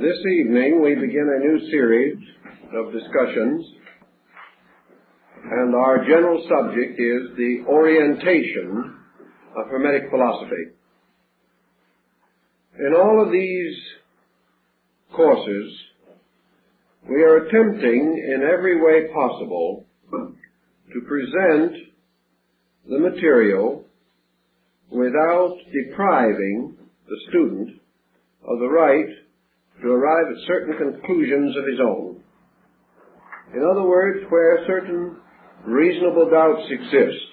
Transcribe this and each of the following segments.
This evening we begin a new series of discussions, and our general subject is the orientation of Hermetic philosophy. In all of these courses, we are attempting in every way possible to present the material without depriving the student of the right to arrive at certain conclusions of his own. In other words, where certain reasonable doubts exist,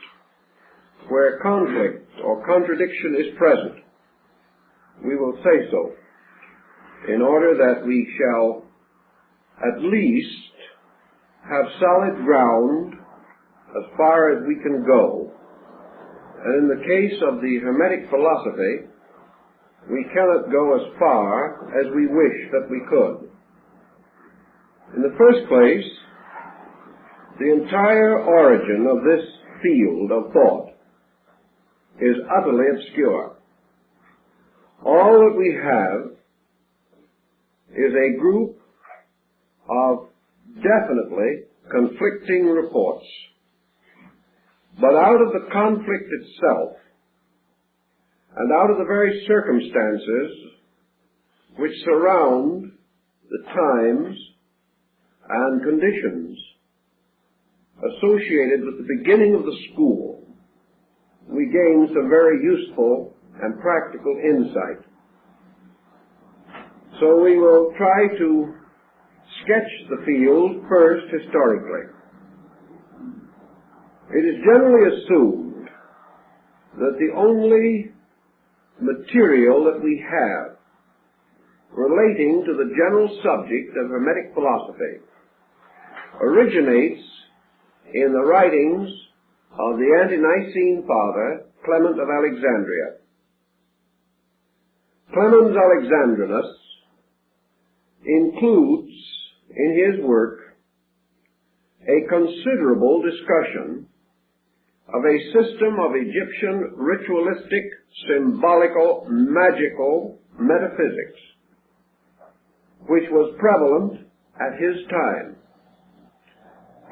where conflict or contradiction is present, we will say so, in order that we shall at least have solid ground as far as we can go. And in the case of the Hermetic philosophy, we cannot go as far as we wish that we could. In the first place, the entire origin of this field of thought is utterly obscure. All that we have is a group of definitely conflicting reports. But out of the conflict itself, and out of the very circumstances which surround the times and conditions associated with the beginning of the school, we gain some very useful and practical insight. So we will try to sketch the field first historically. It is generally assumed that the only material that we have relating to the general subject of Hermetic philosophy originates in the writings of the ante-Nicene father, Clement of Alexandria. Clemens Alexandrinus includes in his work a considerable discussion of a system of Egyptian ritualistic, symbolical, magical metaphysics, which was prevalent at his time.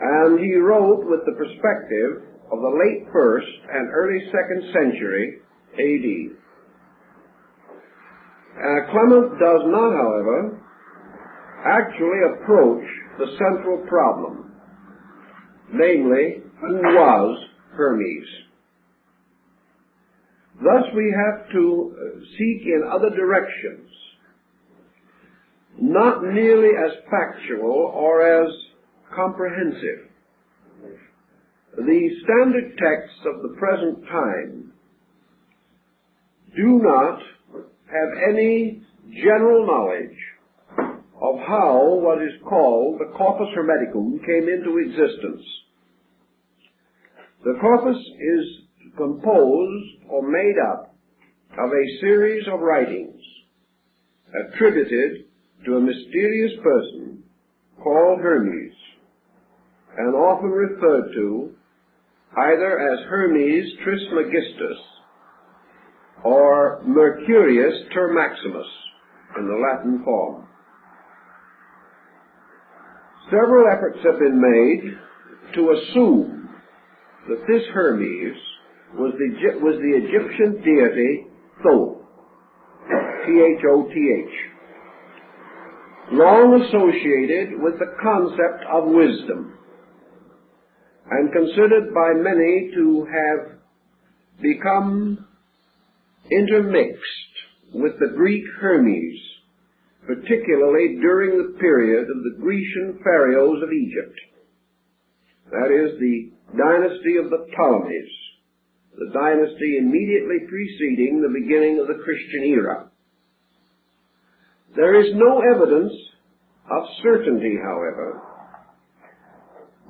And he wrote with the perspective of the late 1st and early 2nd century A.D. Clement does not, however, actually approach the central problem, namely, who was Hermes. Thus we have to seek in other directions, not nearly as factual or as comprehensive. The standard texts of the present time do not have any general knowledge of how what is called the corpus hermeticum came into existence. The corpus is composed or made up of a series of writings attributed to a mysterious person called Hermes, and often referred to either as Hermes Trismegistus or Mercurius Termaximus in the Latin form. Several efforts have been made to assume that this Hermes was the Egyptian deity Thoth, Thoth, long associated with the concept of wisdom, and considered by many to have become intermixed with the Greek Hermes, particularly during the period of the Grecian pharaohs of Egypt. That is, the dynasty of the Ptolemies, the dynasty immediately preceding the beginning of the Christian era. There is no evidence of certainty, however,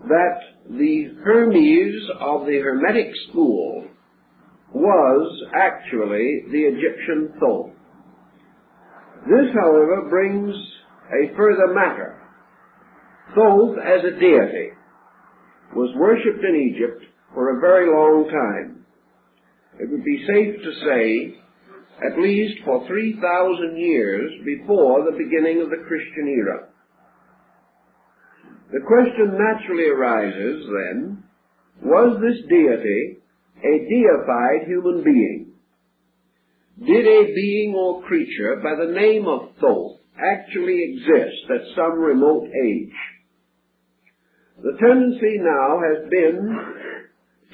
that the Hermes of the Hermetic school was actually the Egyptian Thoth. This, however, brings a further matter. Thoth, as a deity, was worshipped in Egypt for a very long time. It would be safe to say at least for 3,000 years before the beginning of the Christian era. The question naturally arises, then, was this deity a deified human being? Did a being or creature by the name of Thoth actually exist at some remote age? The tendency now has been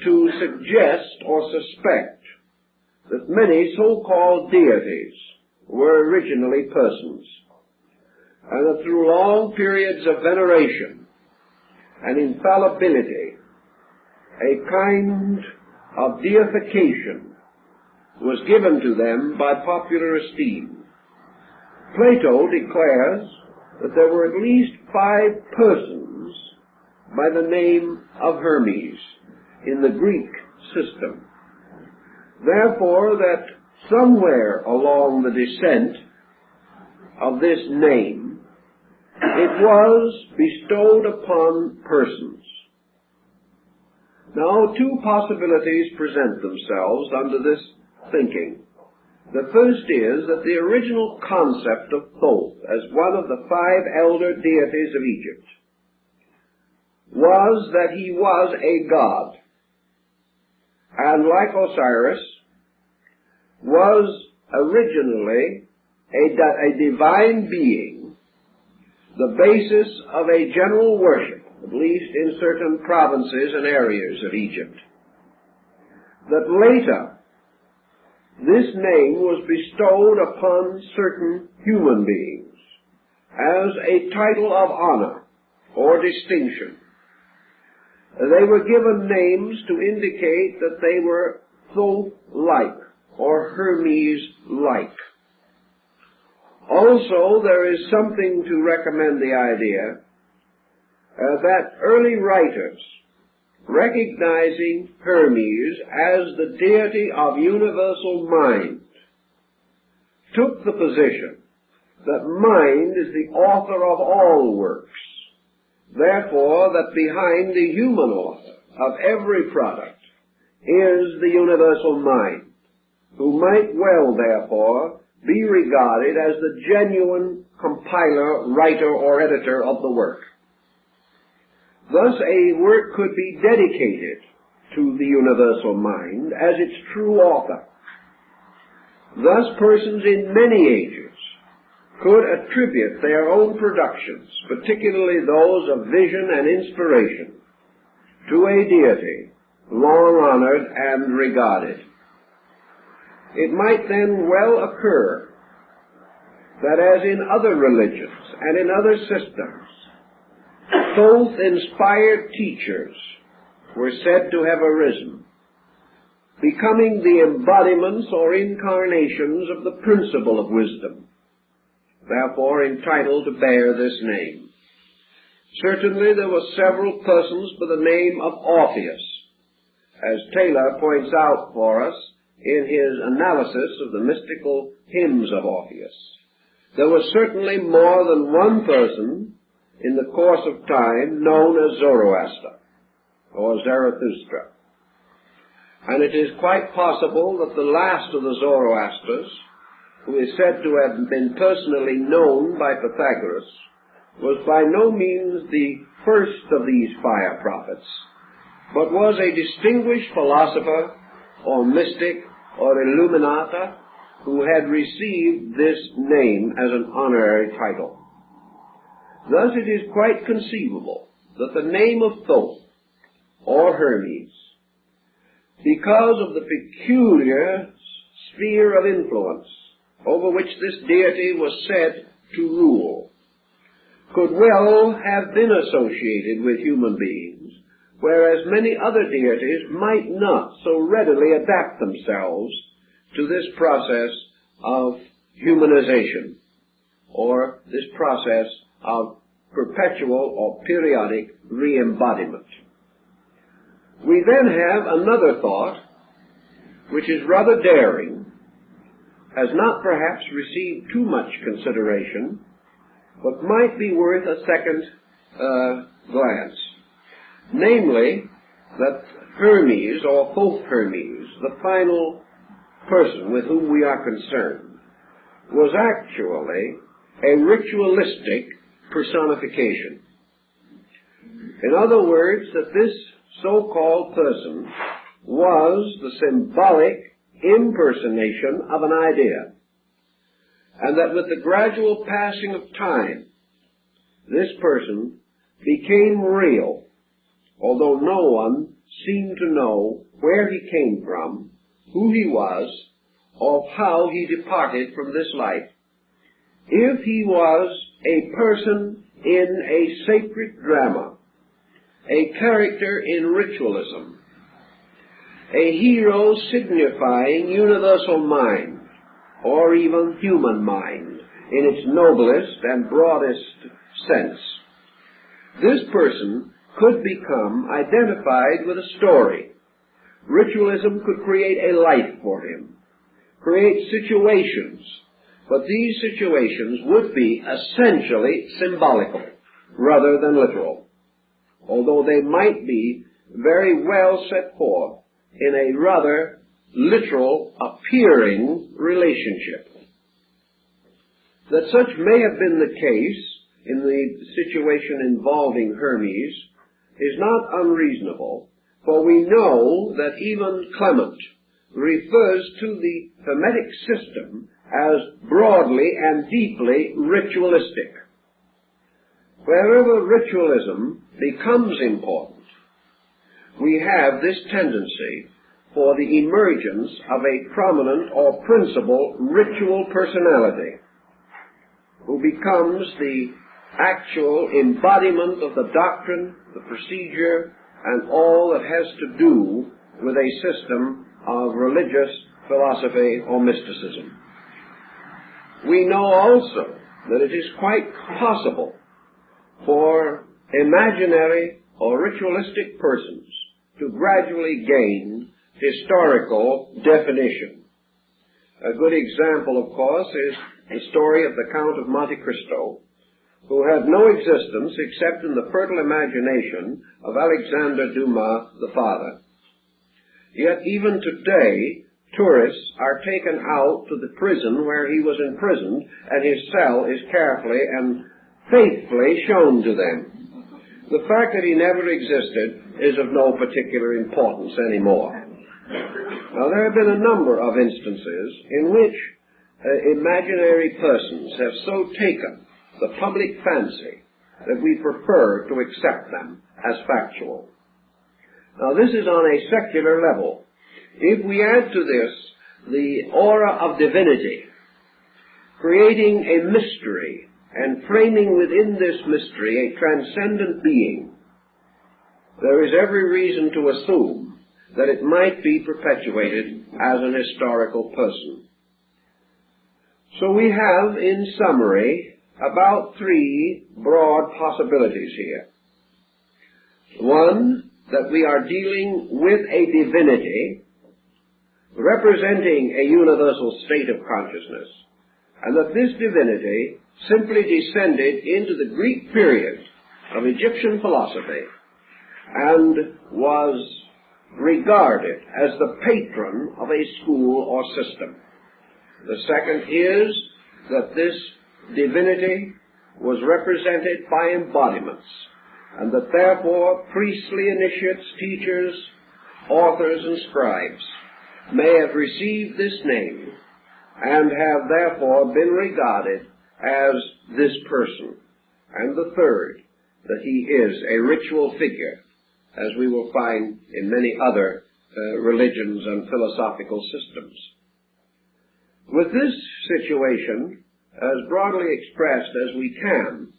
to suggest or suspect that many so-called deities were originally persons, and that through long periods of veneration and infallibility, a kind of deification was given to them by popular esteem. Plato declares that there were at least 5 persons by the name of Hermes in the Greek system. Therefore, that somewhere along the descent of this name, it was bestowed upon persons. Now, 2 possibilities present themselves under this thinking. The first is that the original concept of Thoth as one of the 5 elder deities of Egypt was that he was a god, and like Osiris, was originally a divine being, the basis of a general worship, at least in certain provinces and areas of Egypt. That later, this name was bestowed upon certain human beings as a title of honor or distinction. They were given names to indicate that they were Thoth-like or Hermes-like. Also, there is something to recommend the idea that early writers, recognizing Hermes as the deity of universal mind, took the position that mind is the author of all works. Therefore, that behind the human author of every product is the universal mind, who might well, therefore, be regarded as the genuine compiler, writer, or editor of the work. Thus, a work could be dedicated to the universal mind as its true author. Thus, persons in many ages could attribute their own productions, particularly those of vision and inspiration, to a deity long honored and regarded. It might then well occur that, as in other religions and in other systems, Thoth-inspired teachers were said to have arisen, becoming the embodiments or incarnations of the principle of wisdom, therefore entitled to bear this name. Certainly there were several persons by the name of Orpheus, as Taylor points out for us in his analysis of the mystical hymns of Orpheus. There was certainly more than one person in the course of time known as Zoroaster or Zarathustra. And it is quite possible that the last of the Zoroasters, who is said to have been personally known by Pythagoras, was by no means the first of these fire prophets, but was a distinguished philosopher or mystic or illuminata who had received this name as an honorary title. Thus it is quite conceivable that the name of Thoth or Hermes, because of the peculiar sphere of influence over which this deity was said to rule, could well have been associated with human beings, whereas many other deities might not so readily adapt themselves to this process of humanization, or this process of perpetual or periodic re-embodiment. We then have another thought, which is rather daring, has not perhaps received too much consideration, but might be worth a second glance. Namely, that Hermes, or Thoth Hermes, the final person with whom we are concerned was actually a ritualistic personification. In other words, that this so-called person was the symbolic impersonation of an idea, and that with the gradual passing of time, this person became real, although no one seemed to know where he came from, who he was, or how he departed from this life. If he was a person in a sacred drama, a character in ritualism, a hero signifying universal mind, or even human mind, in its noblest and broadest sense, this person could become identified with a story. Ritualism could create a life for him, create situations, but these situations would be essentially symbolical rather than literal, although they might be very well set forth in a rather literal appearing relationship. That such may have been the case in the situation involving Hermes is not unreasonable, for we know that even Clement refers to the Hermetic system as broadly and deeply ritualistic. Wherever ritualism becomes important, we have this tendency for the emergence of a prominent or principal ritual personality who becomes the actual embodiment of the doctrine, the procedure, and all that has to do with a system of religious philosophy or mysticism. We know also that it is quite possible for imaginary or ritualistic persons to gradually gain historical definition. A good example, of course, is the story of the Count of Monte Cristo, who had no existence except in the fertile imagination of Alexander Dumas the father. Yet even today, tourists are taken out to the prison where he was imprisoned, and his cell is carefully and faithfully shown to them. The fact that he never existed is of no particular importance anymore. Now, there have been a number of instances in which imaginary persons have so taken the public fancy that we prefer to accept them as factual. Now, this is on a secular level. If we add to this the aura of divinity, creating a mystery and framing within this mystery a transcendent being, there is every reason to assume that it might be perpetuated as an historical person. So we have, in summary, about three broad possibilities here. One, that we are dealing with a divinity representing a universal state of consciousness, and that this divinity simply descended into the Greek period of Egyptian philosophy and was regarded as the patron of a school or system. The second is that this divinity was represented by embodiments, and that therefore priestly initiates, teachers, authors, and scribes may have received this name and have therefore been regarded as this person. And the third, that he is a ritual figure, as we will find in many other religions and philosophical systems. With this situation, as broadly expressed as we can,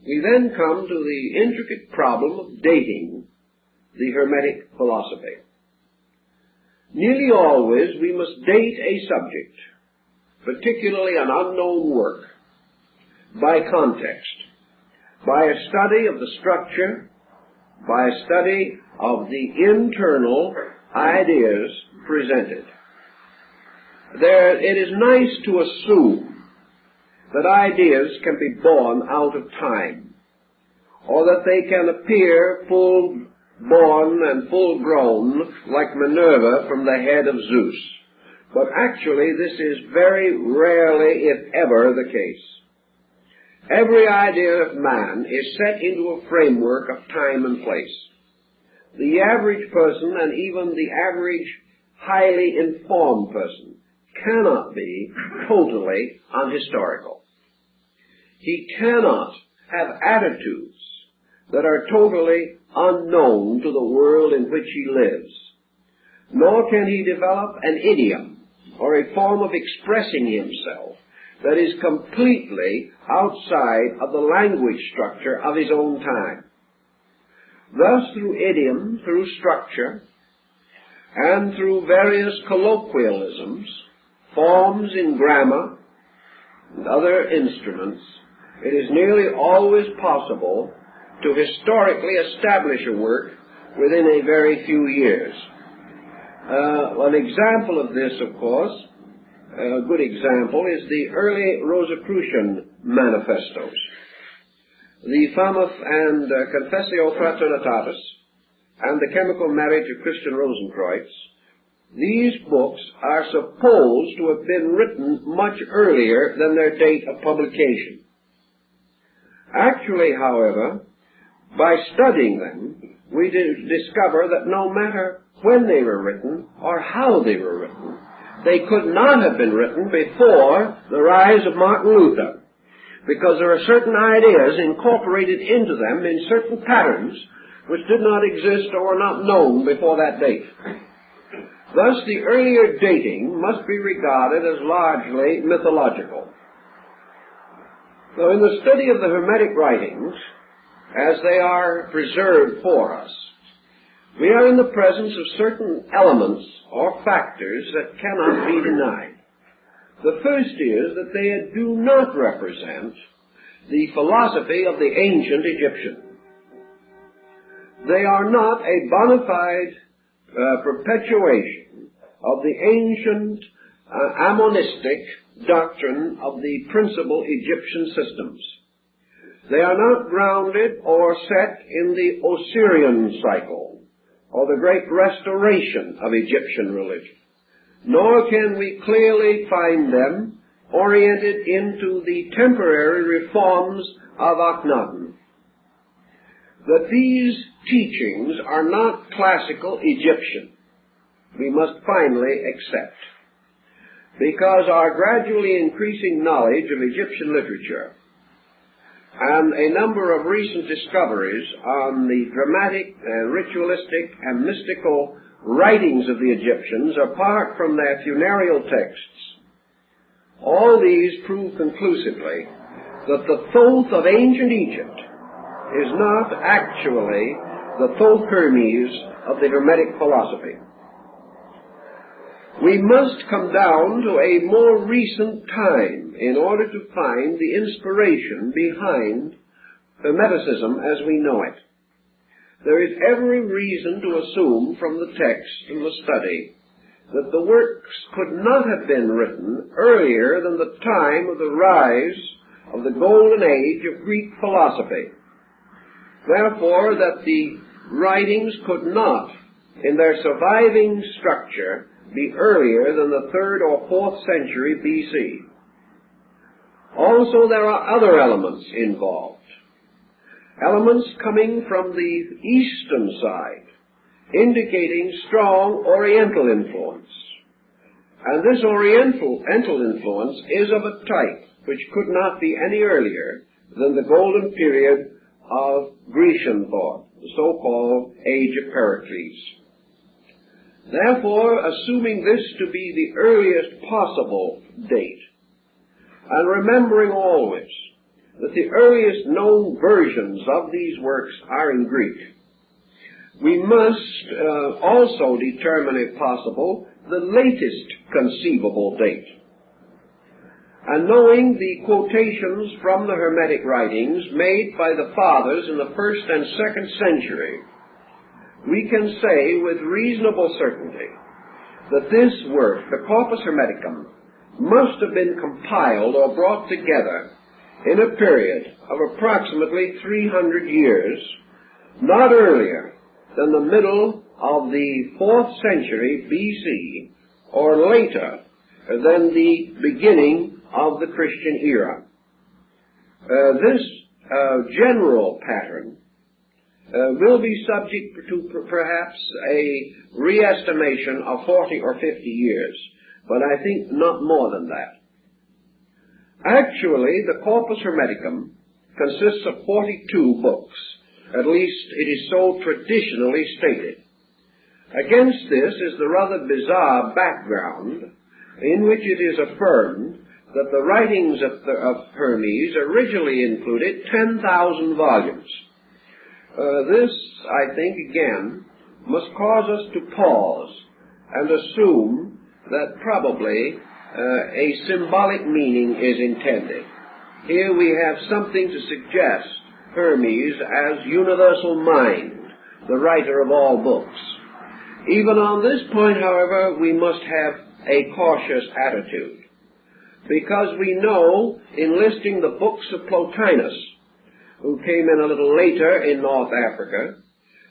we then come to the intricate problem of dating the Hermetic philosophy. Nearly always we must date a subject, particularly an unknown work, by context, by a study of the structure, by a study of the internal ideas presented. It is nice to assume that ideas can be born out of time, or that they can appear full-born and full-grown like Minerva from the head of Zeus. but actually this is very rarely, if ever, the case. Every idea of man is set into a framework of time and place. The average person, and even the average highly informed person, cannot be totally unhistorical. He cannot have attitudes that are totally unknown to the world in which he lives, nor can he develop an idiom or a form of expressing himself that is completely outside of the language structure of his own time. Thus, through idiom, through structure, and through various colloquialisms, forms in grammar, and other instruments, it is nearly always possible to historically establish a work within a very few years. An example of this, of course, a good example, is the early Rosicrucian manifestos. The Famous and Confessio Fraternitatis and the Chemical Marriage of Christian Rosenkreutz, these books are supposed to have been written much earlier than their date of publication. Actually, however, by studying them, we discover that no matter when they were written or how they were written, they could not have been written before the rise of Martin Luther, because there are certain ideas incorporated into them in certain patterns which did not exist or were not known before that date. Thus, the earlier dating must be regarded as largely mythological. So in the study of the Hermetic writings, as they are preserved for us, we are in the presence of certain elements or factors that cannot be denied. The first is that they do not represent the philosophy of the ancient Egyptian. They are not a bona fide perpetuation of the ancient Ammonistic doctrine of the principal Egyptian systems. They are not grounded or set in the Osirian cycle or the great restoration of Egyptian religion, nor can we clearly find them oriented into the temporary reforms of Akhenaten. That these teachings are not classical Egyptian, we must finally accept, because our gradually increasing knowledge of Egyptian literature and a number of recent discoveries on the dramatic and ritualistic and mystical writings of the Egyptians, apart from their funereal texts, all these prove conclusively that the Thoth of ancient Egypt is not actually the Thoth Hermes of the Hermetic philosophy. We must come down to a more recent time in order to find the inspiration behind Hermeticism as we know it. There is every reason to assume from the text and the study that the works could not have been written earlier than the time of the rise of the golden age of Greek philosophy. Therefore, that the writings could not, in their surviving structure, be earlier than the 3rd or 4th century BC. Also, there are other elements involved. Elements coming from the eastern side, indicating strong Oriental influence. And this Oriental influence is of a type which could not be any earlier than the golden period of Grecian thought, the so-called Age of Pericles. Therefore, assuming this to be the earliest possible date, and remembering always that the earliest known versions of these works are in Greek, we must also determine, if possible, the latest conceivable date. And knowing the quotations from the Hermetic writings made by the Fathers in the 1st and 2nd century, we can say with reasonable certainty that this work, the Corpus Hermeticum, must have been compiled or brought together in a period of approximately 300 years, not earlier than the middle of the 4th century BC or later than the beginning of the Christian era. This general pattern will be subject to perhaps a re-estimation of 40 or 50 years, but I think not more than that. Actually, the Corpus Hermeticum consists of 42 books. At least it is so traditionally stated. Against this is the rather bizarre background in which it is affirmed that the writings of Hermes originally included 10,000 volumes. This, I think, again, must cause us to pause and assume that probably a symbolic meaning is intended. Here we have something to suggest Hermes as universal mind, the writer of all books. Even on this point, however, we must have a cautious attitude, because we know, in listing the books of Plotinus, who came in a little later in North Africa,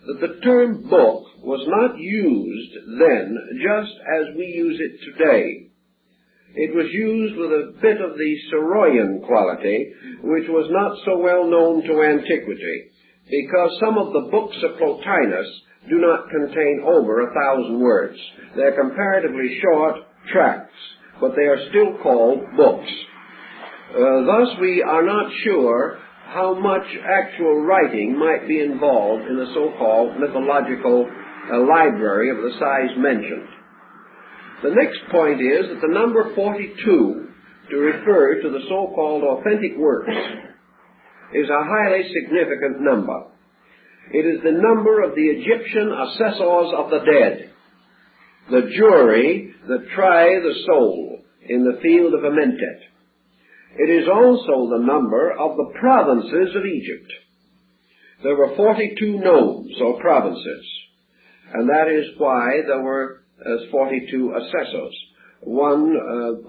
that the term book was not used then just as we use it today. It was used with a bit of the Soroyan quality, which was not so well known to antiquity, because some of the books of Plotinus do not contain over 1,000 words. They're comparatively short tracts, but they are still called books. Thus, we are not sure how much actual writing might be involved in the so-called mythological library of the size mentioned. The next point is that the number 42, to refer to the so-called authentic works, is a highly significant number. It is the number of the Egyptian assessors of the dead, the jury that try the soul in the field of Hermetic. It is also the number of the provinces of Egypt. There were 42 nomes, or provinces, and that is why there were 42 assessors, one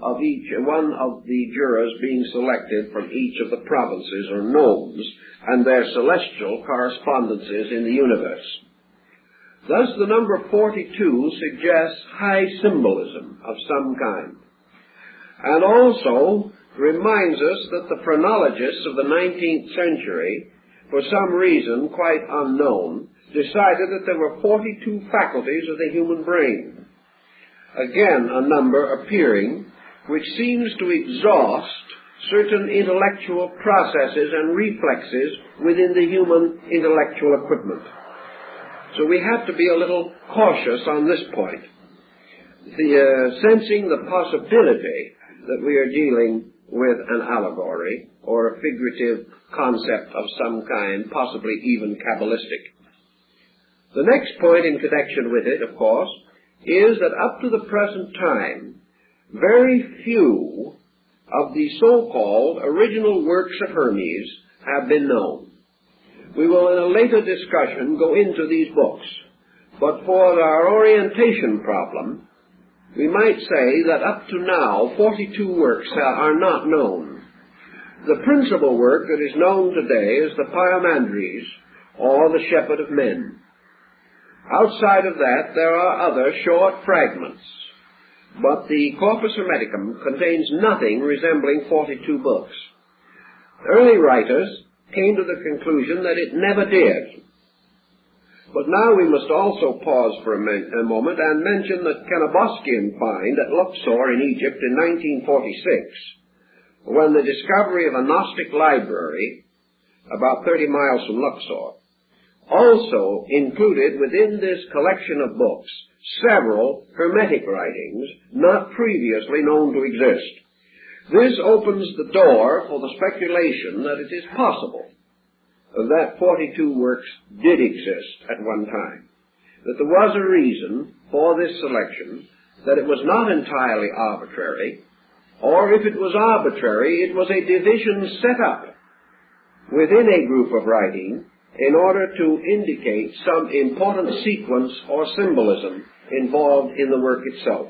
of the jurors being selected from each of the provinces or nomes and their celestial correspondences in the universe. Thus, the number 42 suggests high symbolism of some kind, and also reminds us that the phrenologists of the 19th century, for some reason quite unknown, decided that there were 42 faculties of the human brain. Again, a number appearing which seems to exhaust certain intellectual processes and reflexes within the human intellectual equipment. So we have to be a little cautious on this point, sensing the possibility that we are dealing with an allegory or a figurative concept of some kind, possibly even Kabbalistic. The next point in connection with it, of course, is that up to the present time, very few of the so-called original works of Hermes have been known. We will in a later discussion go into these books, but for our orientation problem, we might say that up to now 42 works are not known. The principal work that is known today is the Pyamandres, or the Shepherd of Men. Outside of that, there are other short fragments, but the Corpus Hermeticum contains nothing resembling 42 books. Early writers came to the conclusion that it never did. But now we must also pause for a moment and mention the Kennebuskian find at Luxor in Egypt in 1946, when the discovery of a Gnostic library about 30 miles from Luxor also included within this collection of books several Hermetic writings not previously known to exist. This opens the door for the speculation that it is possible that 42 works did exist at one time, that there was a reason for this selection, that it was not entirely arbitrary, or if it was arbitrary, it was a division set up within a group of writing in order to indicate some important sequence or symbolism involved in the work itself.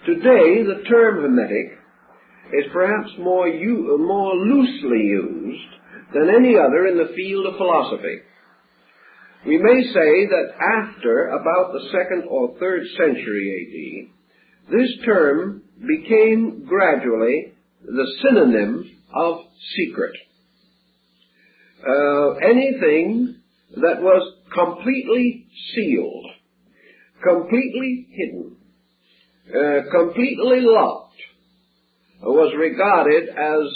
Today, the term Hermetic is perhaps more loosely used than any other in the field of philosophy. We may say that after about the 2nd or 3rd century AD, this term became gradually the synonym of secret. Anything that was completely sealed, completely hidden, completely locked, was regarded as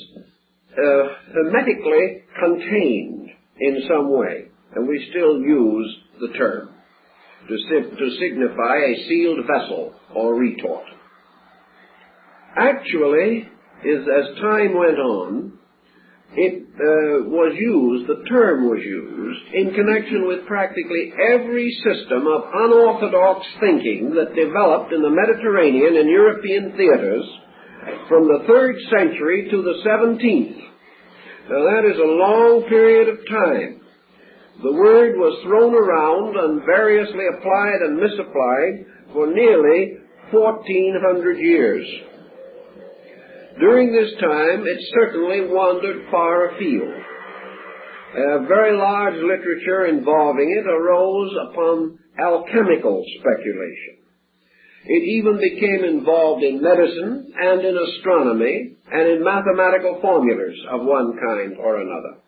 hermetically contained in some way. And we still use the term to signify a sealed vessel or retort. Actually, as time went on, the term was used in connection with practically every system of unorthodox thinking that developed in the Mediterranean and European theaters from the 3rd century to the 17th. Now that is a long period of time. The word was thrown around and variously applied and misapplied for nearly 1,400 years. During this time, it certainly wandered far afield. A very large literature involving it arose upon alchemical speculation. It even became involved in medicine and in astronomy and in mathematical formulas of one kind or another.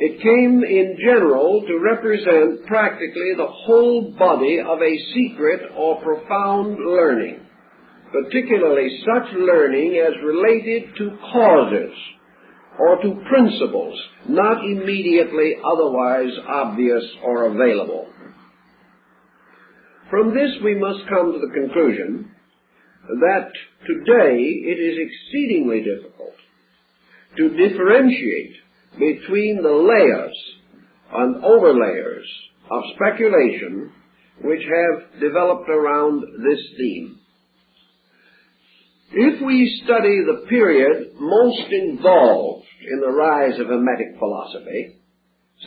It came in general to represent practically the whole body of a secret or profound learning, particularly such learning as related to causes or to principles not immediately otherwise obvious or available. From this we must come to the conclusion that today it is exceedingly difficult to differentiate between the layers and overlayers of speculation which have developed around this theme. If we study the period most involved in the rise of Hermetic philosophy,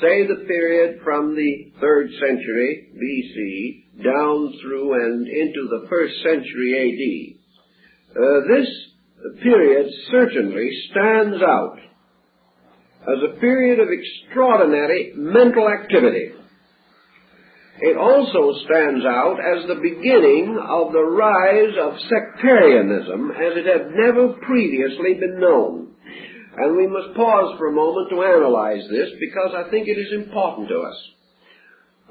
say the period from the 3rd century BC down through and into the 1st century AD, this period certainly stands out as a period of extraordinary mental activity. It also stands out as the beginning of the rise of sectarianism as it had never previously been known. And we must pause for a moment to analyze this because I think it is important to us.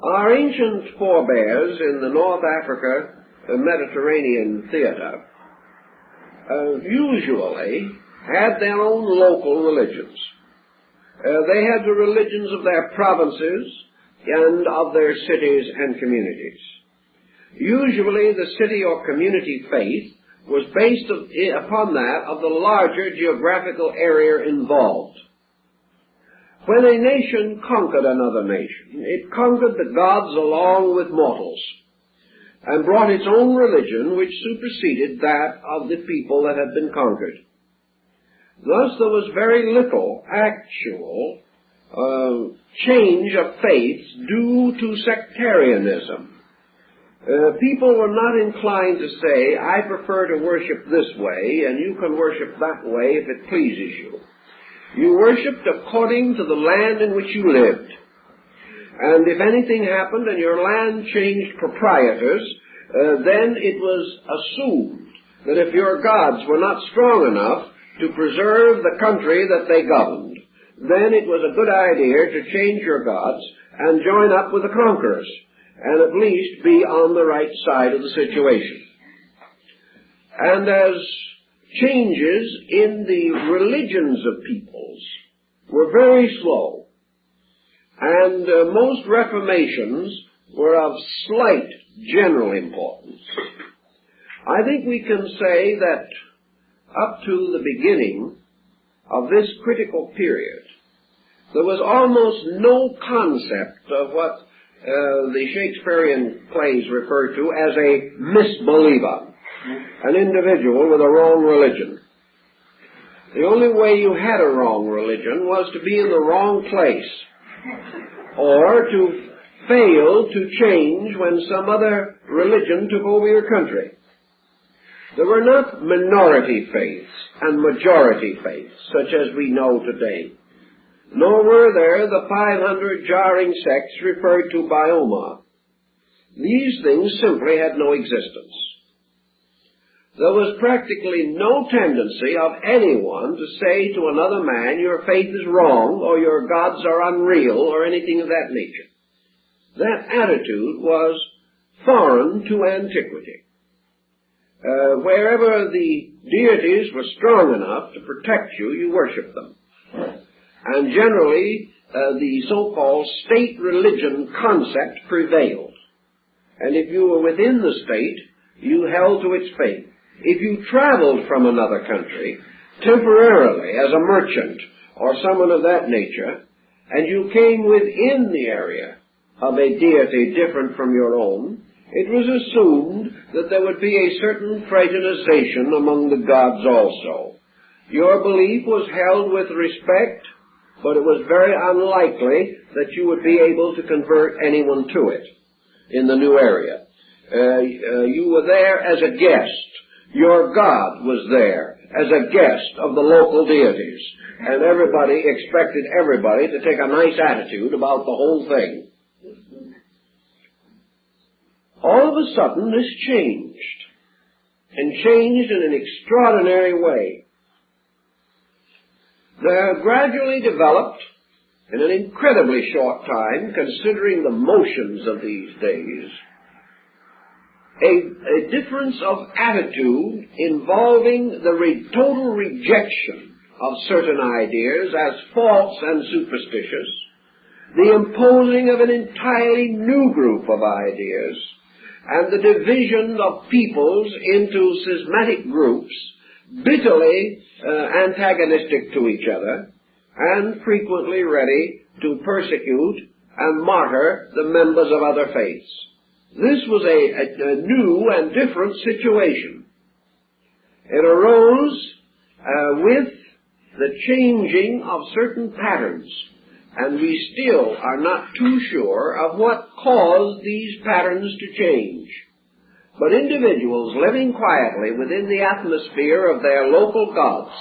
Our ancient forebears in the North Africa Mediterranean theater usually had their own local religions. They had the religions of their provinces and of their cities and communities. Usually the city or community faith was based upon that of the larger geographical area involved. When a nation conquered another nation, it conquered the gods along with mortals, and brought its own religion which superseded that of the people that had been conquered. Thus there was very little actual change of faith due to sectarianism. People were not inclined to say, I prefer to worship this way, and you can worship that way if it pleases you. You worshipped according to the land in which you lived. And if anything happened and your land changed proprietors, then it was assumed that if your gods were not strong enough to preserve the country that they governed, then it was a good idea to change your gods and join up with the conquerors, and at least be on the right side of the situation. And as changes in the religions of peoples were very slow, and most reformations were of slight general importance, I think we can say that up to the beginning of this critical period, there was almost no concept of what the Shakespearean plays refer to as a misbeliever, an individual with a wrong religion. The only way you had a wrong religion was to be in the wrong place, or to fail to change when some other religion took over your country. There were not minority faiths and majority faiths, such as we know today. nor were there the 500 jarring sects referred to by Omar. These things simply had no existence. There was practically no tendency of anyone to say to another man, your faith is wrong, or your gods are unreal, or anything of that nature. That attitude was foreign to antiquity. Wherever the deities were strong enough to protect you, you worshipped them. And generally, the so-called state religion concept prevailed. And if you were within the state, you held to its faith. If you traveled from another country, temporarily as a merchant or someone of that nature, and you came within the area of a deity different from your own, it was assumed that there would be a certain fraternization among the gods also. Your belief was held with respect, but it was very unlikely that you would be able to convert anyone to it in the new area. You were there as a guest. Your God was there as a guest of the local deities, and everybody expected everybody to take a nice attitude about the whole thing. All of a sudden, this changed, and changed in an extraordinary way. There gradually developed, in an incredibly short time, considering the motions of these days, a difference of attitude involving the total rejection of certain ideas as false and superstitious, the imposing of an entirely new group of ideas, and the division of peoples into schismatic groups, bitterly antagonistic to each other, and frequently ready to persecute and martyr the members of other faiths. This was a new and different situation. It arose with the changing of certain patterns, and we still are not too sure of what caused these patterns to change. But individuals living quietly within the atmosphere of their local gods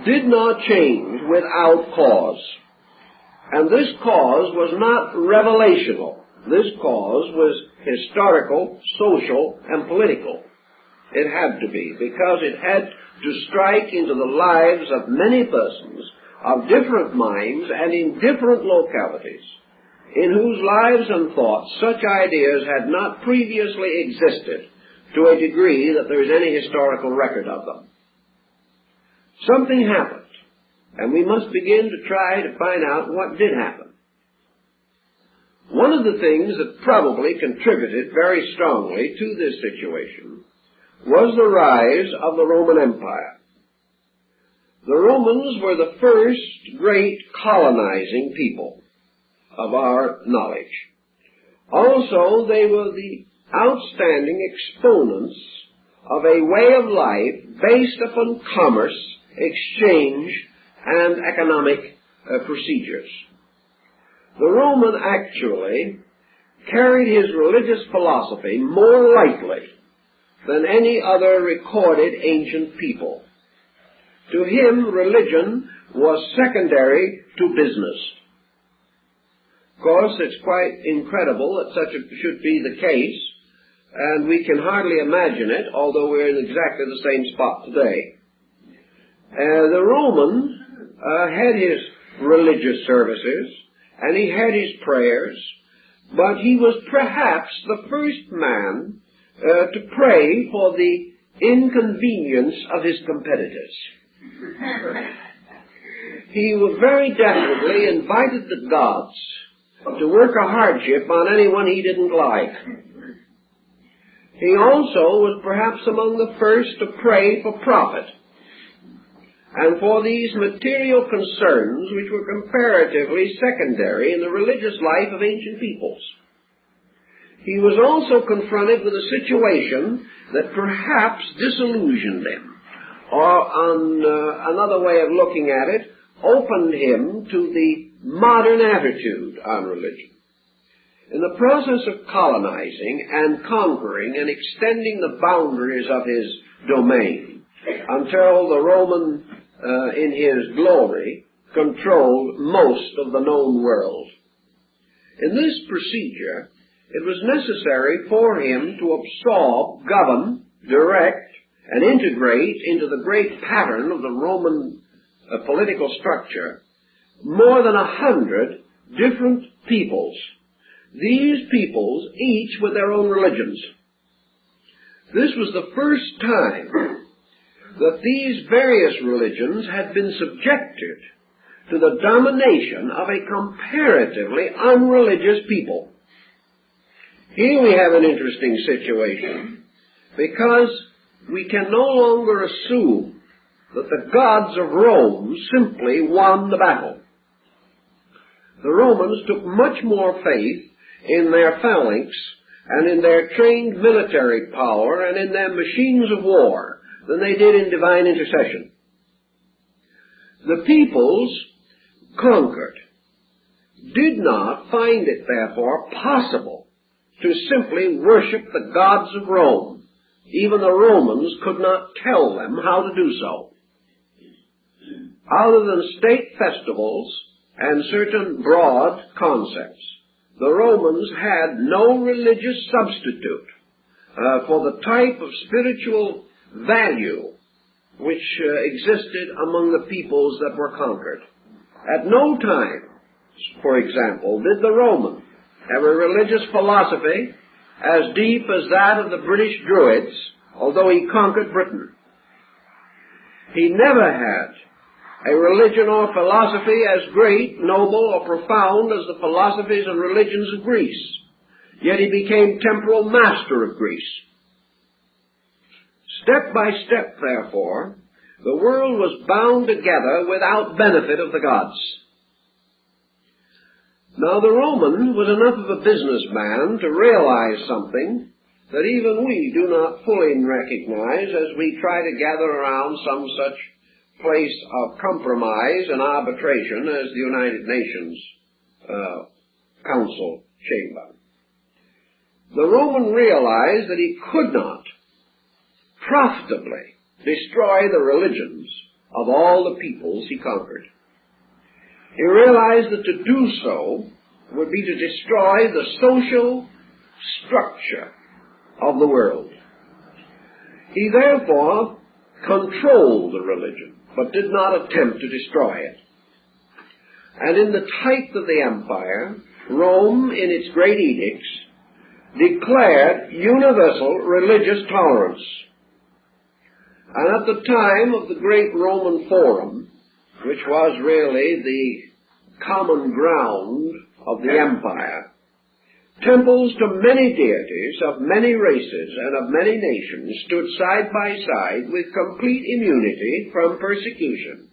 did not change without cause. And this cause was not revelational. This cause was historical, social, and political. It had to be, because it had to strike into the lives of many persons of different minds and in different localities, in whose lives and thoughts such ideas had not previously existed to a degree that there is any historical record of them. Something happened, and we must begin to try to find out what did happen. One of the things that probably contributed very strongly to this situation was the rise of the Roman Empire. The Romans were the first great colonizing people of our knowledge. Also, they were the outstanding exponents of a way of life based upon commerce, exchange, and economic procedures. The Roman actually carried his religious philosophy more lightly than any other recorded ancient people. To him, religion was secondary to business. Of course, it's quite incredible that such should be the case, and we can hardly imagine it, although we're in exactly the same spot today. The Roman had his religious services, and he had his prayers, but he was perhaps the first man to pray for the inconvenience of his competitors. He very definitely invited the gods to work a hardship on anyone he didn't like. He also was perhaps among the first to pray for profit and for these material concerns which were comparatively secondary in the religious life of ancient peoples. He was also confronted with a situation that perhaps disillusioned him, or on another way of looking at it, opened him to the modern attitude on religion. In the process of colonizing and conquering and extending the boundaries of his domain until the Roman, in his glory, controlled most of the known world. In this procedure, it was necessary for him to absorb, govern, direct, and integrate into the great pattern of the Roman political structure more than 100 different peoples. These peoples, each with their own religions. This was the first time that these various religions had been subjected to the domination of a comparatively unreligious people. Here we have an interesting situation, because we can no longer assume that the gods of Rome simply won the battle. The Romans took much more faith in their phalanx and in their trained military power and in their machines of war than they did in divine intercession. The peoples conquered did not find it, therefore, possible to simply worship the gods of Rome. Even the Romans could not tell them how to do so. Other than state festivals and certain broad concepts, the Romans had no religious substitute for the type of spiritual value which existed among the peoples that were conquered. At no time, for example, did the Roman have a religious philosophy as deep as that of the British Druids, although he conquered Britain. He never had a religion or philosophy as great, noble, or profound as the philosophies and religions of Greece. Yet he became temporal master of Greece. Step by step, therefore, the world was bound together without benefit of the gods. Now the Roman was enough of a businessman to realize something that even we do not fully recognize as we try to gather around some such place of compromise and arbitration as the United Nations Council chamber. The Roman realized that he could not profitably destroy the religions of all the peoples he conquered. He realized that to do so would be to destroy the social structure of the world. He therefore controlled the religion, but did not attempt to destroy it. And in the height of the empire, Rome, in its great edicts, declared universal religious tolerance. And at the time of the great Roman Forum, which was really the common ground of the empire, temples to many deities of many races and of many nations stood side by side with complete immunity from persecution.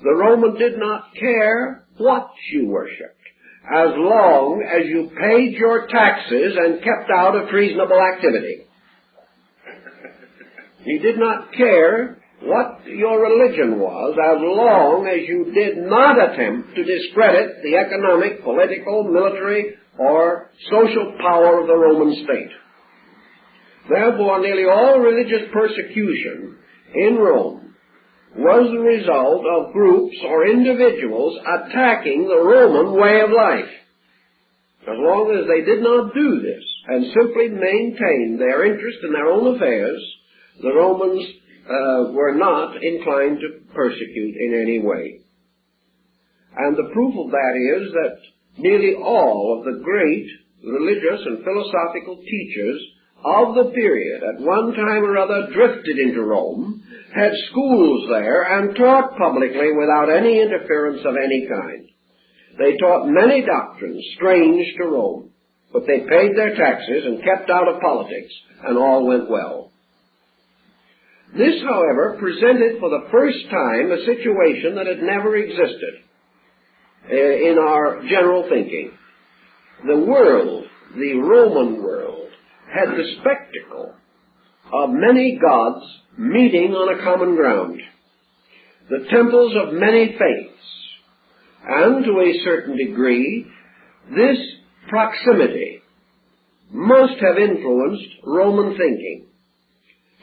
The Roman did not care what you worshipped, as long as you paid your taxes and kept out of treasonable activity. He did not care what your religion was, as long as you did not attempt to discredit the economic, political, military, or social power of the Roman state. Therefore, nearly all religious persecution in Rome was the result of groups or individuals attacking the Roman way of life. As long as they did not do this and simply maintained their interest in their own affairs, the Romans were not inclined to persecute in any way. And the proof of that is that nearly all of the great religious and philosophical teachers of the period at one time or other drifted into Rome, had schools there, and taught publicly without any interference of any kind. They taught many doctrines strange to Rome, but they paid their taxes and kept out of politics, and all went well. This, however, presented for the first time a situation that had never existed in our general thinking. The world, the Roman world, had the spectacle of many gods meeting on a common ground, the temples of many faiths, and to a certain degree, this proximity must have influenced Roman thinking.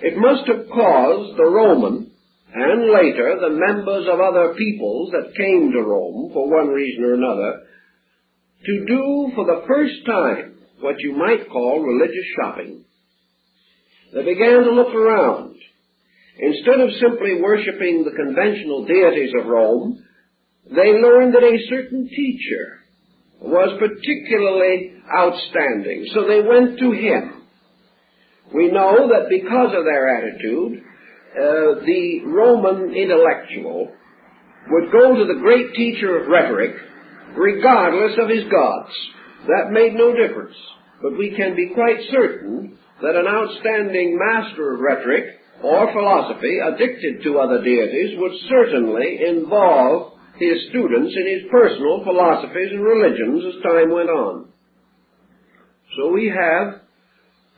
It must have caused the Roman and later the members of other peoples that came to Rome for one reason or another, to do for the first time what you might call religious shopping. They began to look around. Instead of simply worshiping the conventional deities of Rome, they learned that a certain teacher was particularly outstanding, so they went to him. We know that because of their attitude, the Roman intellectual would go to the great teacher of rhetoric regardless of his gods. That made no difference. But we can be quite certain that an outstanding master of rhetoric or philosophy, addicted to other deities, would certainly involve his students in his personal philosophies and religions as time went on. So we have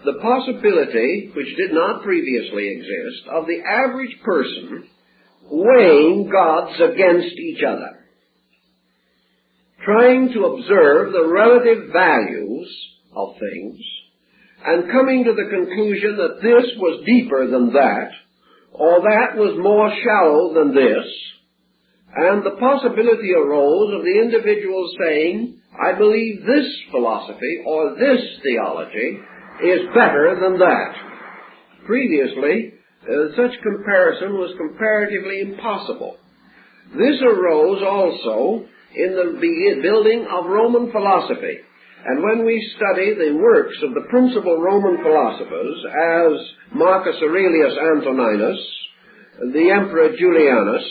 the possibility, which did not previously exist, of the average person weighing gods against each other, trying to observe the relative values of things, and coming to the conclusion that this was deeper than that, or that was more shallow than this, and the possibility arose of the individual saying, I believe this philosophy or this theology is better than that. Previously, such comparison was comparatively impossible. This arose also in the building of Roman philosophy. And when we study the works of the principal Roman philosophers, as Marcus Aurelius Antoninus, the Emperor Julianus,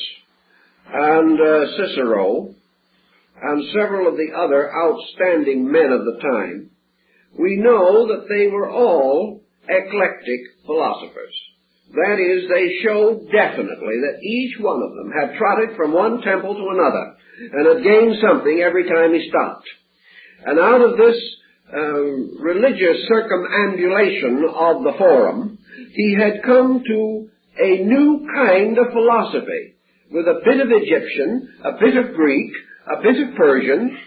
and Cicero, and several of the other outstanding men of the time, we know that they were all eclectic philosophers. That is, they showed definitely that each one of them had trotted from one temple to another and had gained something every time he stopped. And out of this religious circumambulation of the forum, he had come to a new kind of philosophy, with a bit of Egyptian, a bit of Greek, a bit of Persian,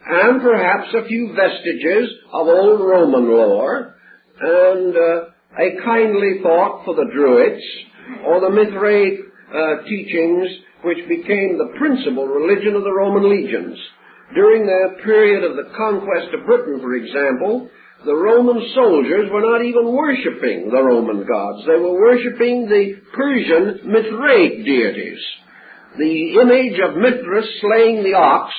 and perhaps a few vestiges of old Roman lore, and a kindly thought for the Druids, or the Mithraic teachings, which became the principal religion of the Roman legions. During the period of the conquest of Britain, for example, the Roman soldiers were not even worshipping the Roman gods. They were worshipping the Persian Mithraic deities. The image of Mithras slaying the ox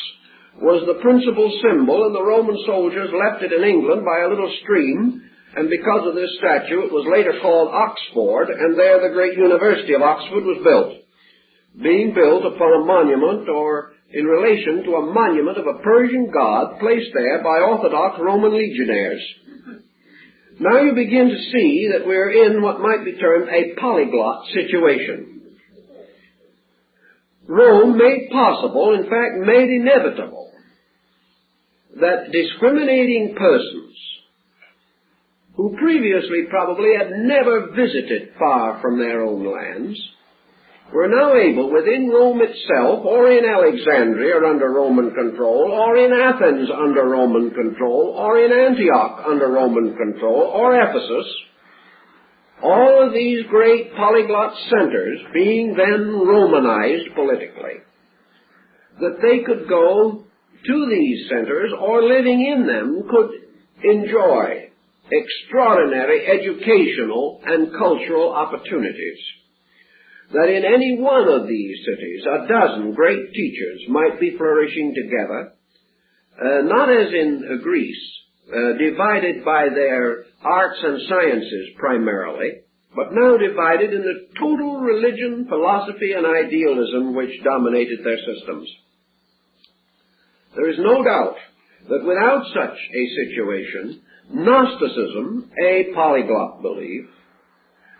was the principal symbol, and the Roman soldiers left it in England by a little stream, and because of this statue it was later called Oxford, and there the great University of Oxford was built, being built upon a monument or in relation to a monument of a Persian god placed there by Orthodox Roman legionnaires. Now you begin to see that we're in what might be termed a polyglot situation. Rome made possible, in fact made inevitable, that discriminating persons who previously probably had never visited far from their own lands were now able, within Rome itself, or in Alexandria under Roman control, or in Athens under Roman control, or in Antioch under Roman control, or Ephesus, all of these great polyglot centers being then Romanized politically, that they could go to these centers, or living in them could enjoy extraordinary educational and cultural opportunities. That in any one of these cities a dozen great teachers might be flourishing together, not as in Greece, divided by their arts and sciences primarily, but now divided in the total religion, philosophy, and idealism which dominated their systems. There is no doubt that without such a situation, Gnosticism, a polyglot belief,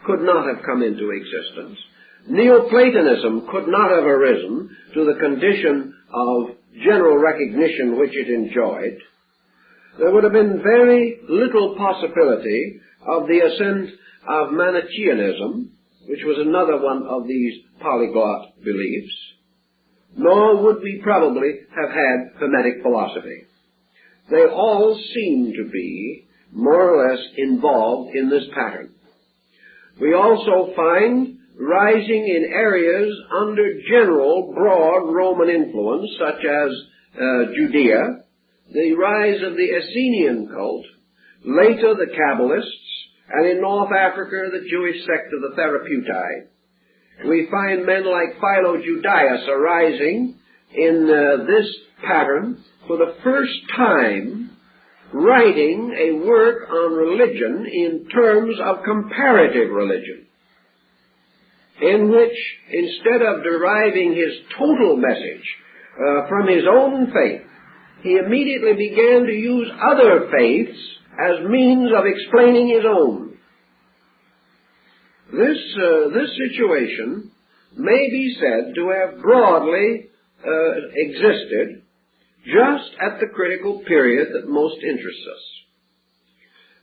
could not have come into existence. Neoplatonism could not have arisen to the condition of general recognition which it enjoyed. There would have been very little possibility of the ascent of Manichaeanism, which was another one of these polyglot beliefs, nor would we probably have had Hermetic philosophy. They all seem to be more or less involved in this pattern. We also find rising in areas under general broad Roman influence, such as Judea, the rise of the Essenian cult, later the Kabbalists, and in North Africa the Jewish sect of the Therapeutae. We find men like Philo-Judaeus arising in this pattern for the first time, writing a work on religion in terms of comparative religion, in which, instead of deriving his total message from his own faith, he immediately began to use other faiths as means of explaining his own. This situation may be said to have broadly existed just at the critical period that most interests us.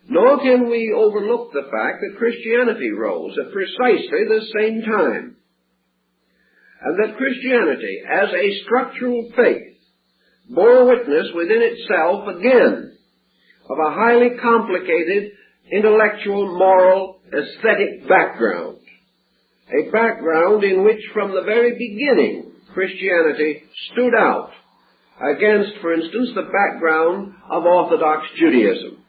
Nor can we overlook the fact that Christianity rose at precisely the same time, and that Christianity, as a structural faith, bore witness within itself again of a highly complicated intellectual, moral, aesthetic background, a background in which from the very beginning Christianity stood out against, for instance, the background of Orthodox Judaism.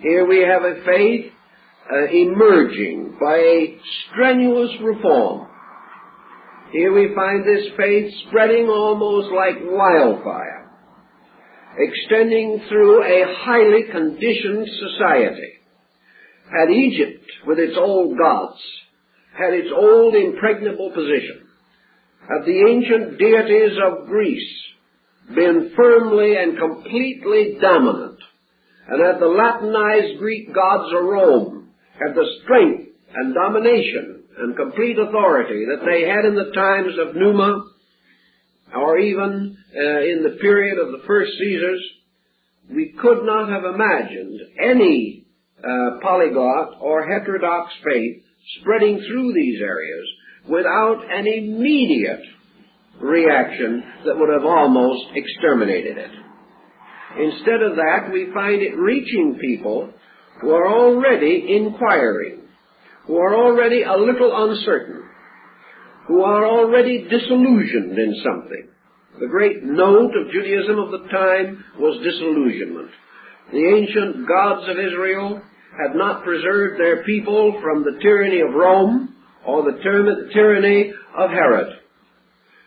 Here we have a faith emerging by a strenuous reform. Here we find this faith spreading almost like wildfire, extending through a highly conditioned society. Had Egypt, with its old gods, had its old impregnable position, had the ancient deities of Greece been firmly and completely dominant, and had the Latinized Greek gods of Rome had the strength and domination and complete authority that they had in the times of Numa, or even in the period of the first Caesars, we could not have imagined any polyglot or heterodox faith spreading through these areas without an immediate reaction that would have almost exterminated it. Instead of that, we find it reaching people who are already inquiring, who are already a little uncertain, who are already disillusioned in something. The great note of Judaism of the time was disillusionment. The ancient gods of Israel had not preserved their people from the tyranny of Rome or the tyranny of Herod.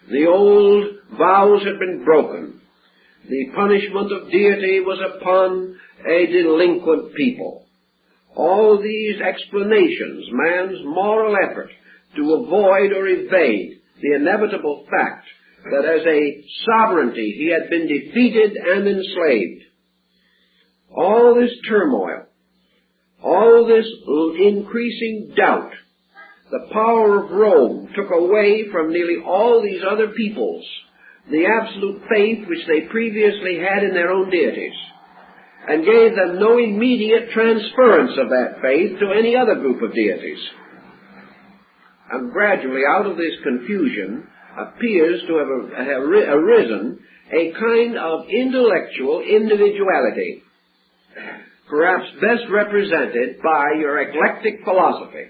The old vows had been broken. The punishment of deity was upon a delinquent people. All these explanations, man's moral effort to avoid or evade the inevitable fact that as a sovereignty he had been defeated and enslaved. All this turmoil, all this increasing doubt, the power of Rome took away from nearly all these other peoples the absolute faith which they previously had in their own deities, and gave them no immediate transference of that faith to any other group of deities. And gradually out of this confusion appears to have arisen a kind of intellectual individuality, perhaps best represented by your eclectic philosophy.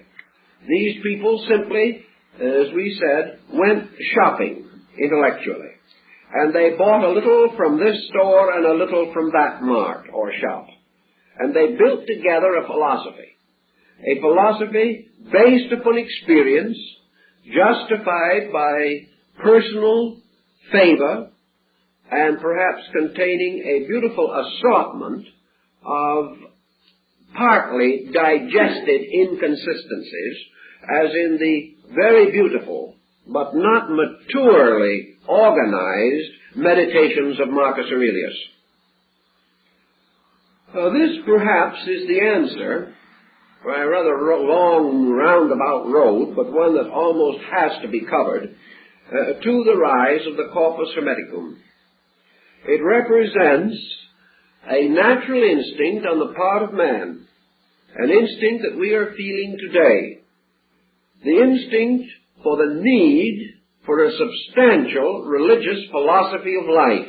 These people simply, as we said, went shopping intellectually. And they bought a little from this store and a little from that mart or shop. And they built together a philosophy based upon experience, justified by personal favor, and perhaps containing a beautiful assortment of partly digested inconsistencies, as in the very beautiful but not maturely organized meditations of Marcus Aurelius. This perhaps is the answer, by a rather long roundabout road, but one that almost has to be covered, to the rise of the Corpus Hermeticum. It represents a natural instinct on the part of man, an instinct that we are feeling today, the instinct for the need for a substantial religious philosophy of life,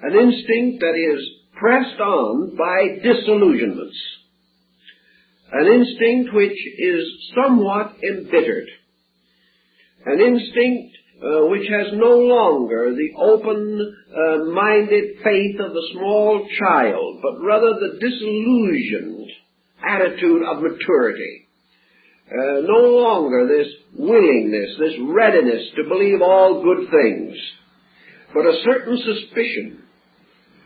an instinct that is pressed on by disillusionments, an instinct which is somewhat embittered, an instinct which has no longer the open-minded faith of the small child, but rather the disillusioned attitude of maturity. No longer this willingness, this readiness to believe all good things, but a certain suspicion,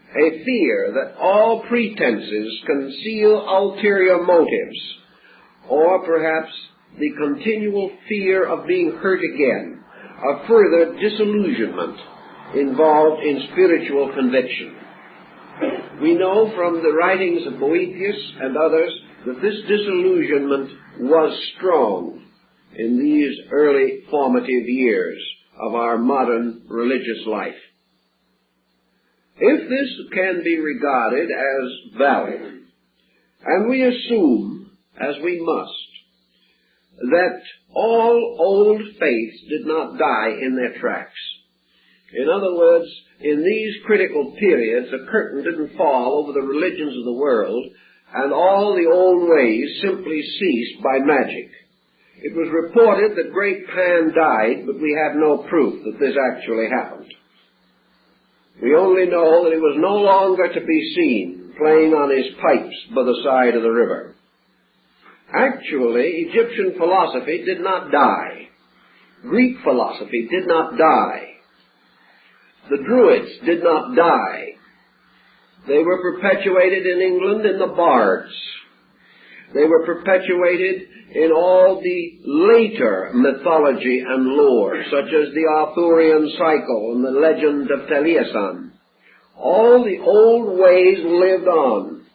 a fear that all pretenses conceal ulterior motives, or perhaps the continual fear of being hurt again, of further disillusionment involved in spiritual conviction. We know from the writings of Boethius and others that this disillusionment was strong in these early formative years of our modern religious life. If this can be regarded as valid, and we assume, as we must, that all old faiths did not die in their tracks. In other words, in these critical periods, a curtain didn't fall over the religions of the world, and all the old ways simply ceased by magic. It was reported that great Pan died, but we have no proof that this actually happened. We only know that he was no longer to be seen playing on his pipes by the side of the river. Actually, Egyptian philosophy did not die. Greek philosophy did not die. The Druids did not die. They were perpetuated in England in the bards. They were perpetuated in all the later mythology and lore, such as the Arthurian cycle and the legend of Taliesin. All the old ways lived on,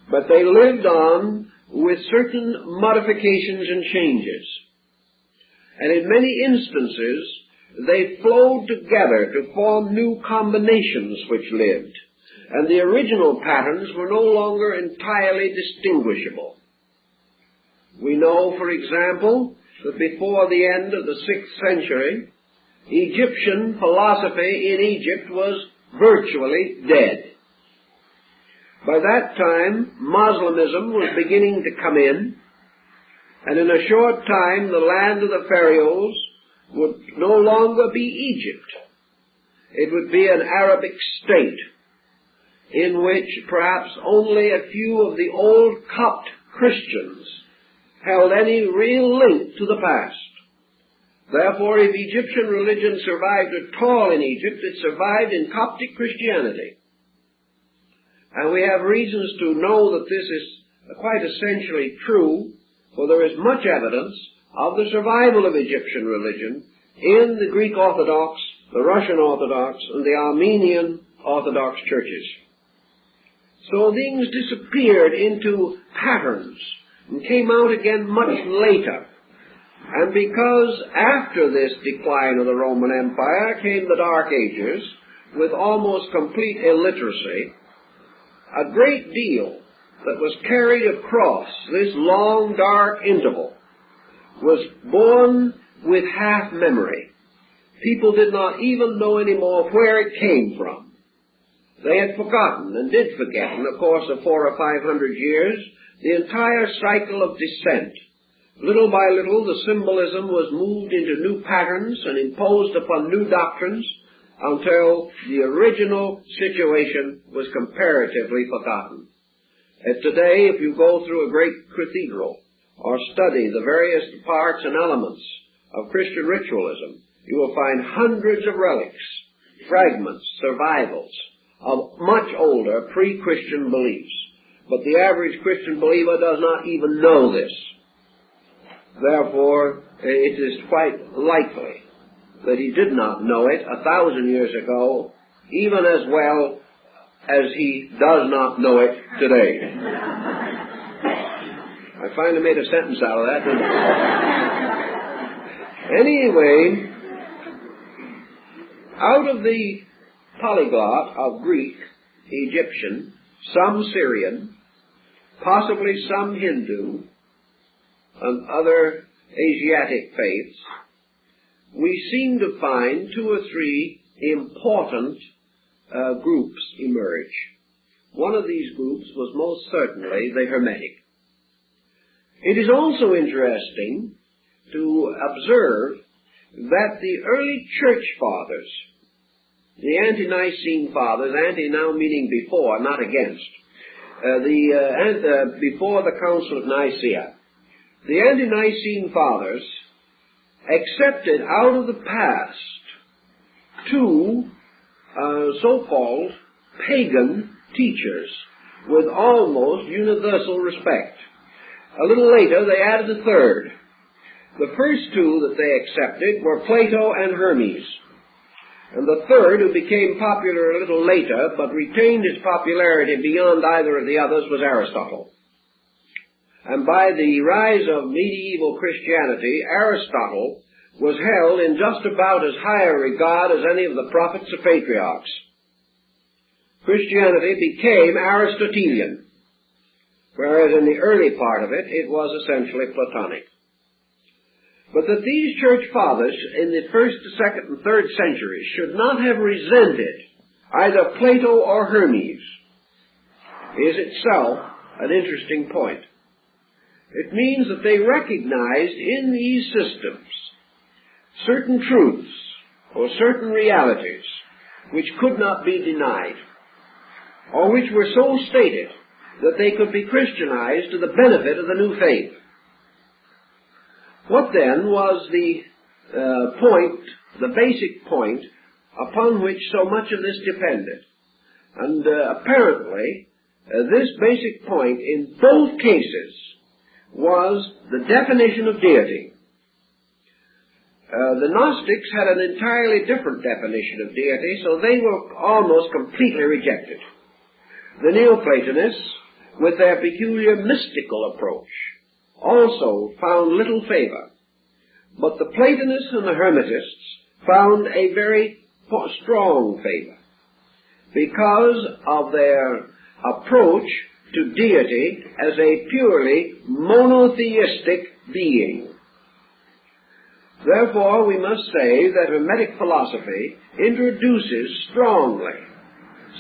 but they lived on with certain modifications and changes. And in many instances, they flowed together to form new combinations which lived, and the original patterns were no longer entirely distinguishable. We know, for example, that before the end of the 6th century, Egyptian philosophy in Egypt was virtually dead. By that time, Moslemism was beginning to come in, and in a short time the land of the pharaohs would no longer be Egypt. It would be an Arabic state in which perhaps only a few of the old Copt Christians held any real link to the past. Therefore, if Egyptian religion survived at all in Egypt, it survived in Coptic Christianity. And we have reasons to know that this is quite essentially true, for there is much evidence of the survival of Egyptian religion in the Greek Orthodox, the Russian Orthodox, and the Armenian Orthodox churches. So things disappeared into patterns and came out again much later. And because after this decline of the Roman Empire came the Dark Ages, with almost complete illiteracy, a great deal that was carried across this long, dark interval was born with half memory. People did not even know anymore where it came from. They had forgotten and did forget in the course of 400 or 500 years the entire cycle of descent. Little by little the symbolism was moved into new patterns and imposed upon new doctrines until the original situation was comparatively forgotten. And today, if you go through a great cathedral or study the various parts and elements of Christian ritualism, you will find hundreds of relics, fragments, survivals of much older pre-Christian beliefs. But the average Christian believer does not even know this. Therefore, it is quite likely that he did not know it 1,000 years ago, even as well as he does not know it today. I finally made a sentence out of that, didn't I? Anyway, out of the polyglot of Greek, Egyptian, some Syrian, possibly some Hindu, and other Asiatic faiths, we seem to find 2 or 3 important groups emerge. One of these groups was most certainly the Hermetic. It is also interesting to observe that the early church fathers, the ante-Nicene fathers, ante now meaning before, not against, before the Council of Nicaea, the ante-Nicene fathers accepted out of the past two so-called pagan teachers with almost universal respect. A little later they added a third. The first two that they accepted were Plato and Hermes. And the third, who became popular a little later, but retained his popularity beyond either of the others, was Aristotle. And by the rise of medieval Christianity, Aristotle was held in just about as high a regard as any of the prophets or patriarchs. Christianity became Aristotelian, whereas in the early part of it, it was essentially Platonic. But that these church fathers in the first, second, and third centuries should not have resented either Plato or Hermes is itself an interesting point. It means that they recognized in these systems certain truths or certain realities which could not be denied, or which were so stated that they could be Christianized to the benefit of the new faith. What then was the basic point upon which so much of this depended? And apparently, this basic point in both cases was the definition of deity. The Gnostics had an entirely different definition of deity, so they were almost completely rejected. The Neoplatonists, with their peculiar mystical approach, also found little favor. But the Platonists and the Hermetists found a very strong favor because of their approach to deity as a purely monotheistic being. Therefore, we must say that Hermetic philosophy introduces strongly,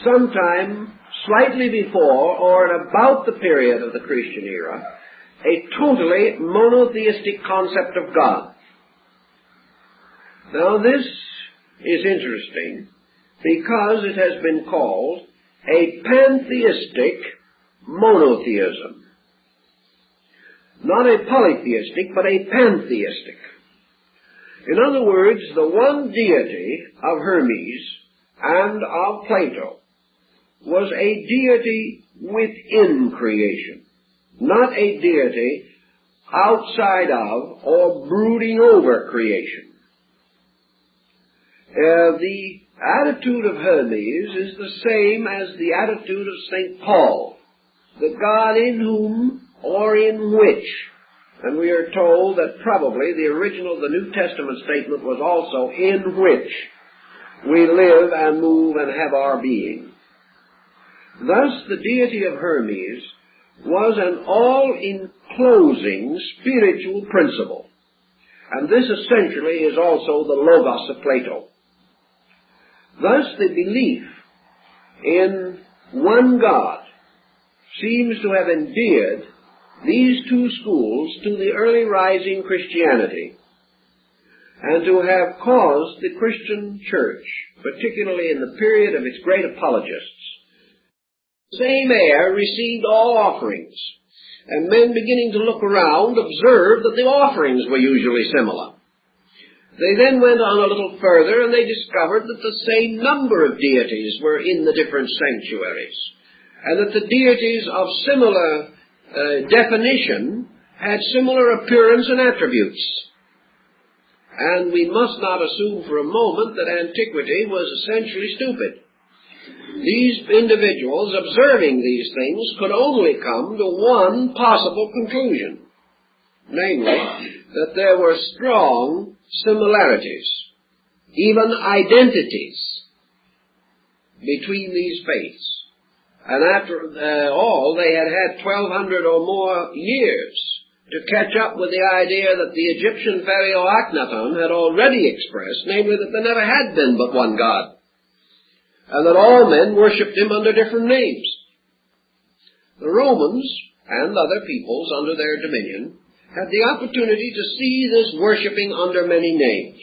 sometime slightly before or at about the period of the Christian era, a totally monotheistic concept of God. Now this is interesting because it has been called a pantheistic monotheism. Not a polytheistic, but a pantheistic. In other words, the one deity of Hermes and of Plato was a deity within creation, not a deity outside of or brooding over creation. The attitude of Hermes is the same as the attitude of St. Paul, the God in whom or in which, and we are told that probably the original of the New Testament statement was also in which we live and move and have our being. Thus the deity of Hermes was an all-enclosing spiritual principle, and this essentially is also the Logos of Plato. Thus the belief in one God seems to have endeared these two schools to the early rising Christianity, and to have caused the Christian church, particularly in the period of its great apologists, the same air received all offerings, and men beginning to look around observed that the offerings were usually similar. They then went on a little further, and they discovered that the same number of deities were in the different sanctuaries, and that the deities of similar definition had similar appearance and attributes. And we must not assume for a moment that antiquity was essentially stupid. These individuals observing these things could only come to one possible conclusion, namely, that there were strong similarities, even identities, between these faiths. And after all, they had had 1,200 or more years to catch up with the idea that the Egyptian pharaoh Akhenaton had already expressed, namely that there never had been but one God, and that all men worshipped him under different names. The Romans, and other peoples under their dominion had the opportunity to see this worshipping under many names.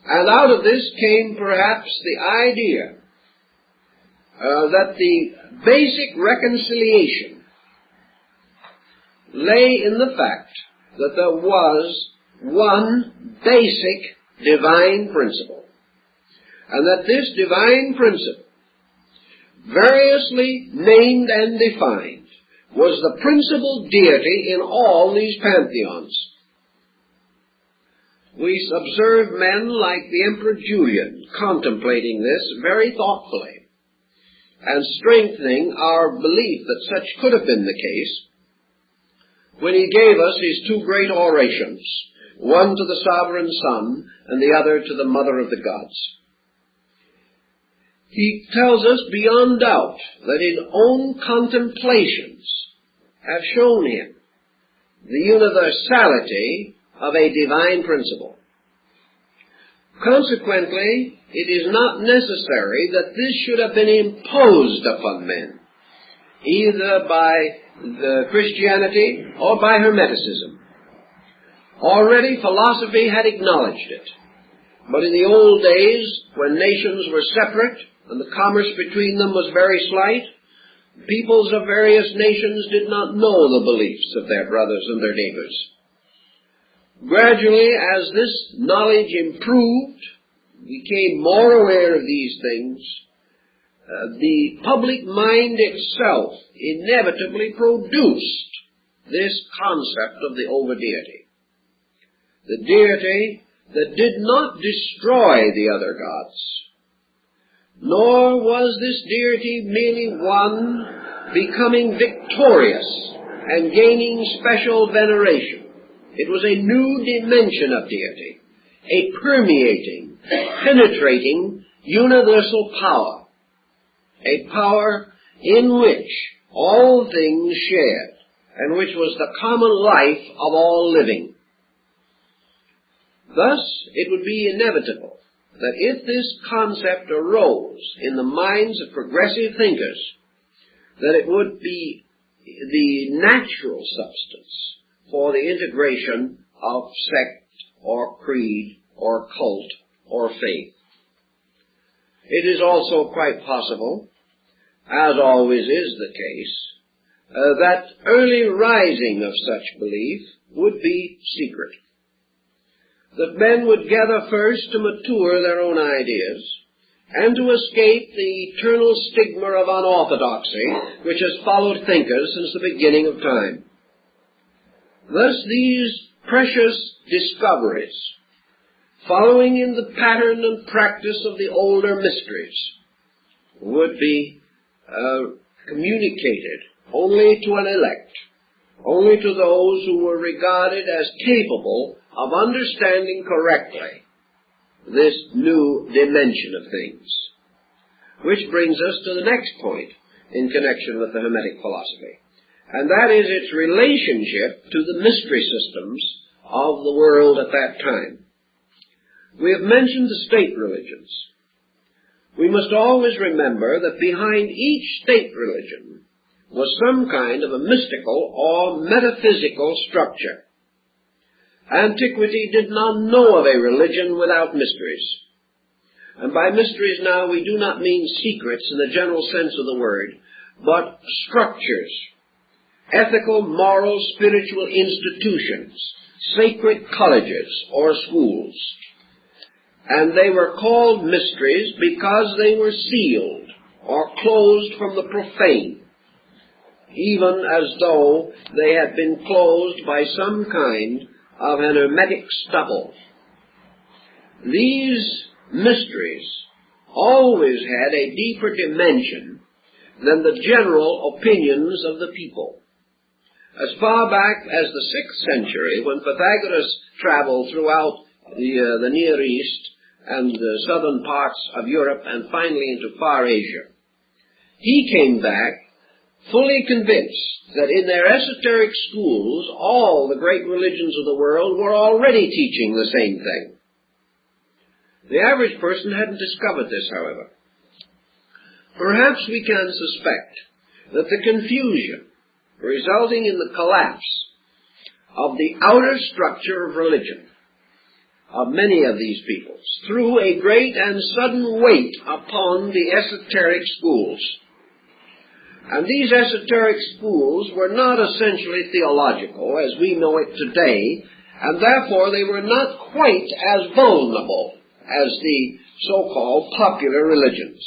And out of this came perhaps the idea that the basic reconciliation lay in the fact that there was one basic divine principle, and that this divine principle, variously named and defined, was the principal deity in all these pantheons. We observe men like the Emperor Julian contemplating this very thoughtfully and strengthening our belief that such could have been the case when he gave us his two great orations, one to the sovereign Son and the other to the Mother of the Gods. He tells us beyond doubt that his own contemplations have shown him the universality of a divine principle. Consequently, it is not necessary that this should have been imposed upon men, either by the Christianity or by Hermeticism. Already philosophy had acknowledged it, but in the old days, when nations were separate and the commerce between them was very slight, peoples of various nations did not know the beliefs of their brothers and their neighbors. Gradually, as this knowledge improved, became more aware of these things, the public mind itself inevitably produced this concept of the over-deity. The deity that did not destroy the other gods, nor was this deity merely one becoming victorious and gaining special veneration. It was a new dimension of deity, a permeating, penetrating, universal power, a power in which all things shared, and which was the common life of all living. Thus, it would be inevitable that if this concept arose in the minds of progressive thinkers, that it would be the natural substance for the integration of sect or creed or cult or faith. It is also quite possible, as always is the case, that early rising of such belief would be secret. That men would gather first to mature their own ideas and to escape the eternal stigma of unorthodoxy which has followed thinkers since the beginning of time. Thus these precious discoveries, following in the pattern and practice of the older mysteries, would be communicated only to an elect, only to those who were regarded as capable of understanding correctly this new dimension of things. Which brings us to the next point in connection with the Hermetic philosophy, and that is its relationship to the mystery systems of the world at that time. We have mentioned the state religions. We must always remember that behind each state religion was some kind of a mystical or metaphysical structure. Antiquity did not know of a religion without mysteries. And by mysteries now we do not mean secrets in the general sense of the word, but structures, ethical, moral, spiritual institutions, sacred colleges or schools. And they were called mysteries because they were sealed or closed from the profane, even as though they had been closed by some kind of an hermetic stubble. These mysteries always had a deeper dimension than the general opinions of the people. As far back as the 6th century, when Pythagoras traveled throughout the Near East and the southern parts of Europe and finally into Far Asia, he came back fully convinced that in their esoteric schools all the great religions of the world were already teaching the same thing. The average person hadn't discovered this, however. Perhaps we can suspect that the confusion resulting in the collapse of the outer structure of religion of many of these peoples, threw a great and sudden weight upon the esoteric schools. And these esoteric schools were not essentially theological as we know it today, and therefore they were not quite as vulnerable as the so-called popular religions.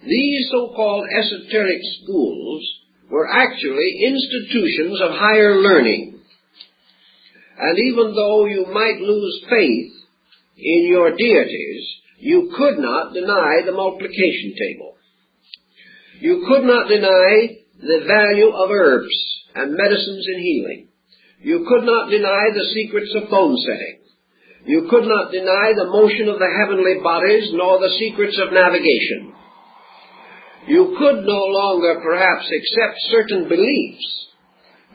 These so-called esoteric schools were actually institutions of higher learning. And even though you might lose faith in your deities, you could not deny the multiplication table. You could not deny the value of herbs and medicines in healing. You could not deny the secrets of bone setting. You could not deny the motion of the heavenly bodies, nor the secrets of navigation. You could no longer perhaps accept certain beliefs,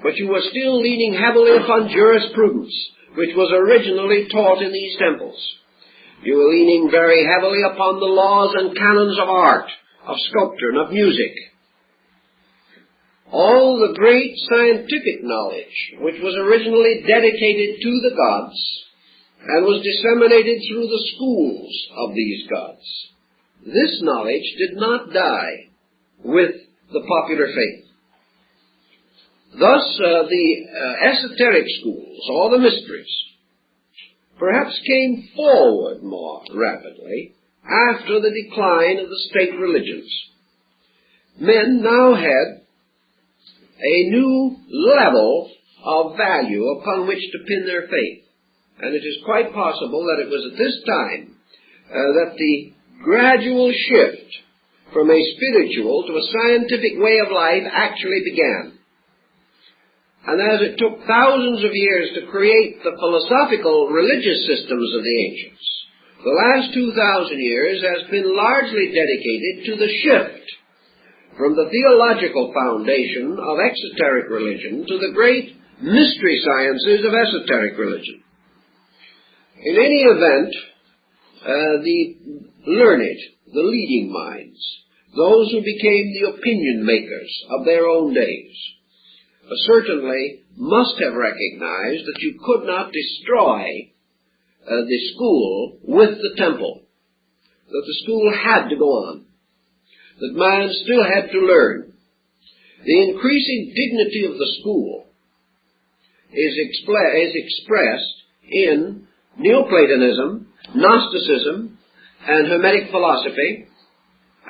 but you were still leaning heavily upon jurisprudence, which was originally taught in these temples. You were leaning very heavily upon the laws and canons of art, of sculpture, and of music. All the great scientific knowledge, which was originally dedicated to the gods, and was disseminated through the schools of these gods, this knowledge did not die with the popular faith. Thus, the esoteric schools, or the mysteries, perhaps came forward more rapidly after the decline of the state religions. Men now had a new level of value upon which to pin their faith. And it is quite possible that it was at this time that the gradual shift from a spiritual to a scientific way of life actually began. And as it took thousands of years to create the philosophical religious systems of the ancients, the last 2,000 years has been largely dedicated to the shift from the theological foundation of exoteric religion to the great mystery sciences of esoteric religion. In any event, the learned, the leading minds, those who became the opinion makers of their own days, certainly must have recognized that you could not destroy the school with the temple, that the school had to go on, that man still had to learn. The increasing dignity of the school is expressed in Neoplatonism, Gnosticism, and Hermetic philosophy,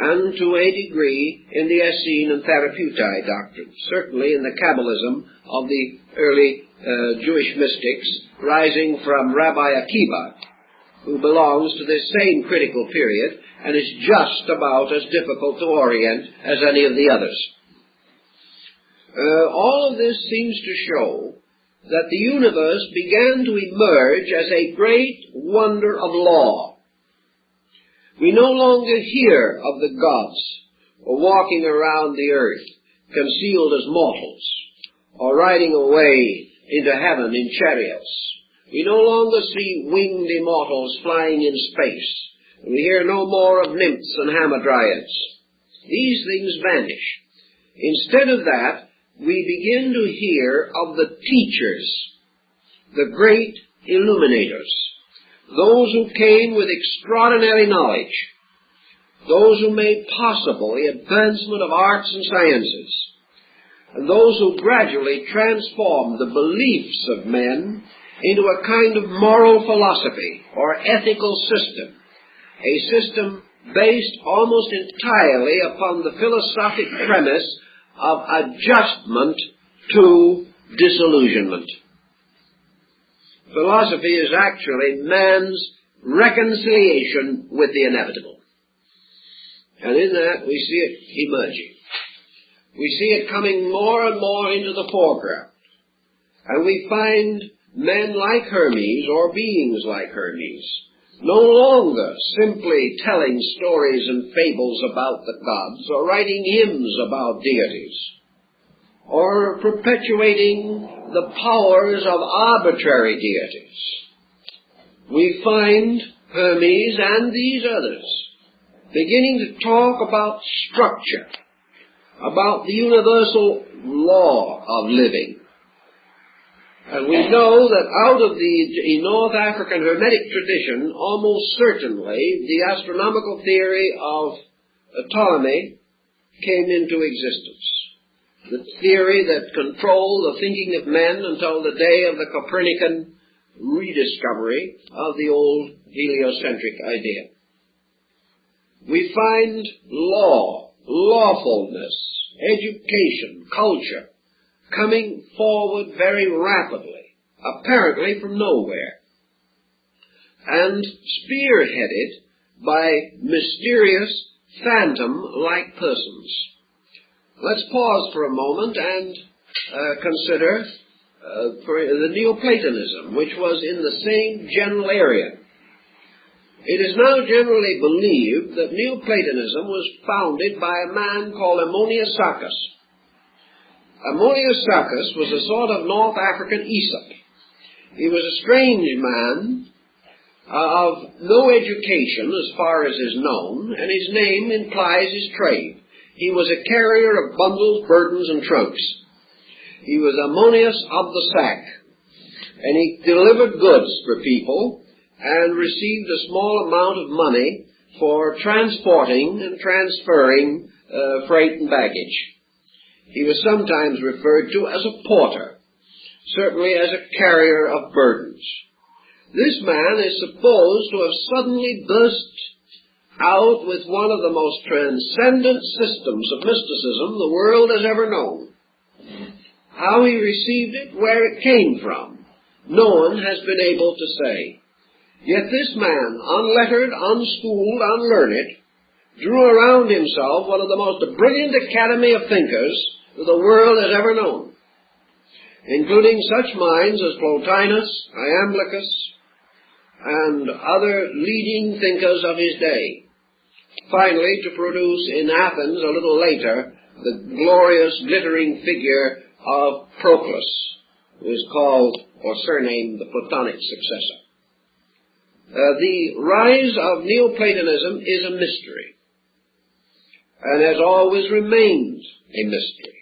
and to a degree in the Essene and Therapeutae doctrines, certainly in the Kabbalism of the early Jewish mystics, rising from Rabbi Akiva, who belongs to this same critical period and is just about as difficult to orient as any of the others. All of this seems to show that the universe began to emerge as a great wonder of law. We no longer hear of the gods walking around the earth, concealed as mortals, or riding away into heaven in chariots. We no longer see winged immortals flying in space. We hear no more of nymphs and hamadryads. These things vanish. Instead of that, we begin to hear of the teachers, the great illuminators, those who came with extraordinary knowledge, those who made possible the advancement of arts and sciences, and those who gradually transformed the beliefs of men into a kind of moral philosophy or ethical system, a system based almost entirely upon the philosophic premise of adjustment to disillusionment. Philosophy is actually man's reconciliation with the inevitable. And in that we see it emerging. We see it coming more and more into the foreground. And we find men like Hermes, or beings like Hermes, no longer simply telling stories and fables about the gods, or writing hymns about deities, or perpetuating the powers of arbitrary deities. We find Hermes and these others beginning to talk about structure, about the universal law of living. And we know that out of the North African Hermetic tradition, almost certainly, the astronomical theory of Ptolemy came into existence. The theory that controlled the thinking of men until the day of the Copernican rediscovery of the old heliocentric idea. We find law, lawfulness, education, culture coming forward very rapidly, apparently from nowhere, and spearheaded by mysterious, phantom-like persons. Let's pause for a moment and consider the Neoplatonism, which was in the same general area. It is now generally believed that Neoplatonism was founded by a man called Ammonius Saccas. Ammonius Saccas was a sort of North African Aesop. He was a strange man of no education as far as is known, and his name implies his trade. He was a carrier of bundles, burdens, and trunks. He was Ammonius of the sack, and he delivered goods for people and received a small amount of money for transporting and transferring freight and baggage. He was sometimes referred to as a porter, certainly as a carrier of burdens. This man is supposed to have suddenly burst out with one of the most transcendent systems of mysticism the world has ever known. How he received it, where it came from, no one has been able to say. Yet this man, unlettered, unschooled, unlearned, drew around himself one of the most brilliant academy of thinkers that the world has ever known, including such minds as Plotinus, Iamblichus, and other leading thinkers of his day. Finally, to produce in Athens a little later the glorious, glittering figure of Proclus, who is called or surnamed the Platonic successor. The rise of Neoplatonism is a mystery, and has always remained a mystery.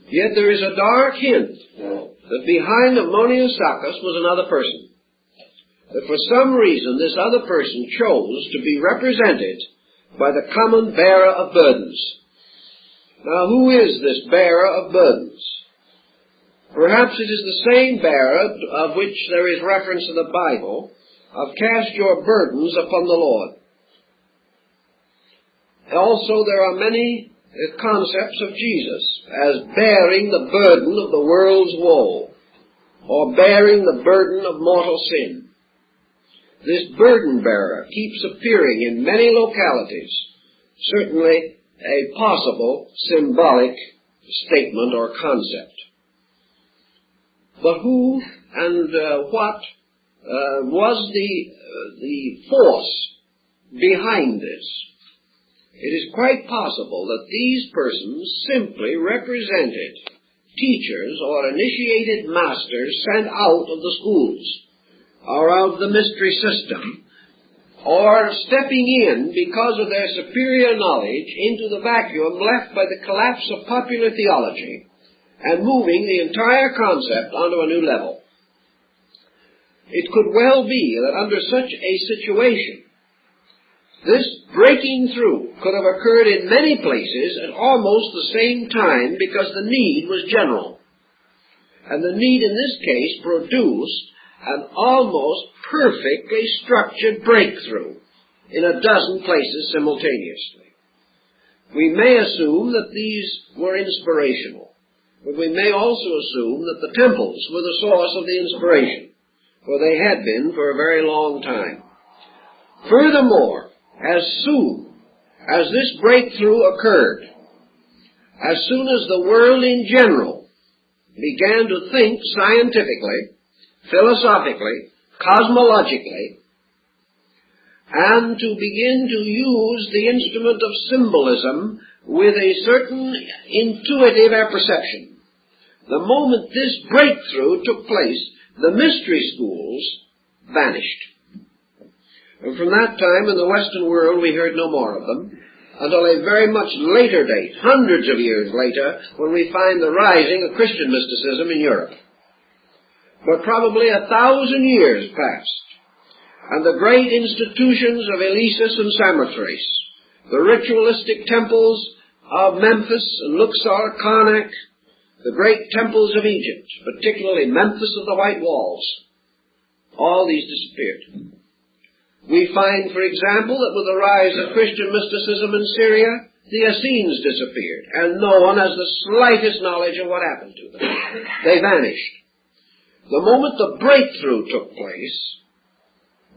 Yet there is a dark hint that behind Ammonius Saccas was another person. That for some reason this other person chose to be represented by the common bearer of burdens. Now, who is this bearer of burdens? Perhaps it is the same bearer of which there is reference in the Bible, of cast your burdens upon the Lord. Also, there are many concepts of Jesus as bearing the burden of the world's woe, or bearing the burden of mortal sin. This burden bearer keeps appearing in many localities, certainly a possible symbolic statement or concept. But who and what was the force behind this? It is quite possible that these persons simply represented teachers or initiated masters sent out of the schools or out of the mystery system, or stepping in because of their superior knowledge into the vacuum left by the collapse of popular theology and moving the entire concept onto a new level. It could well be that under such a situation, this breaking through could have occurred in many places at almost the same time because the need was general. And the need in this case produced an almost perfectly structured breakthrough in a dozen places simultaneously. We may assume that these were inspirational, but we may also assume that the temples were the source of the inspiration, for they had been for a very long time. Furthermore, as soon as this breakthrough occurred, as soon as the world in general began to think scientifically, philosophically, cosmologically, and to begin to use the instrument of symbolism with a certain intuitive apperception, the moment this breakthrough took place, the mystery schools vanished. And from that time in the Western world we heard no more of them until a very much later date, hundreds of years later, when we find the rising of Christian mysticism in Europe. But probably 1,000 years passed, and the great institutions of Eleusis and Samothrace, the ritualistic temples of Memphis and Luxor, Karnak, the great temples of Egypt, particularly Memphis of the White Walls, all these disappeared. We find, for example, that with the rise of Christian mysticism in Syria, the Essenes disappeared, and no one has the slightest knowledge of what happened to them. They vanished. The moment the breakthrough took place,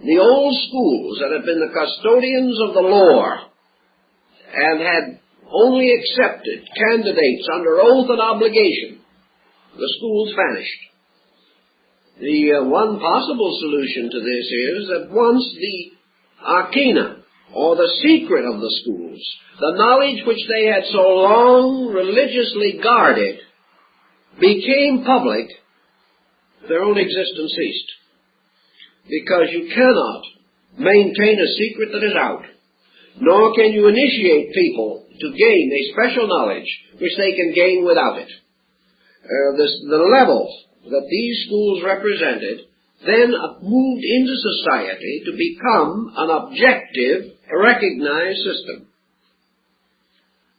the old schools that had been the custodians of the lore and had only accepted candidates under oath and obligation, the schools vanished. The one possible solution to this is that once the arcana, or the secret of the schools, the knowledge which they had so long religiously guarded, became public, their own existence ceased. Because you cannot maintain a secret that is out, nor can you initiate people to gain a special knowledge which they can gain without it. The level that these schools represented then moved into society to become an objective, recognized system.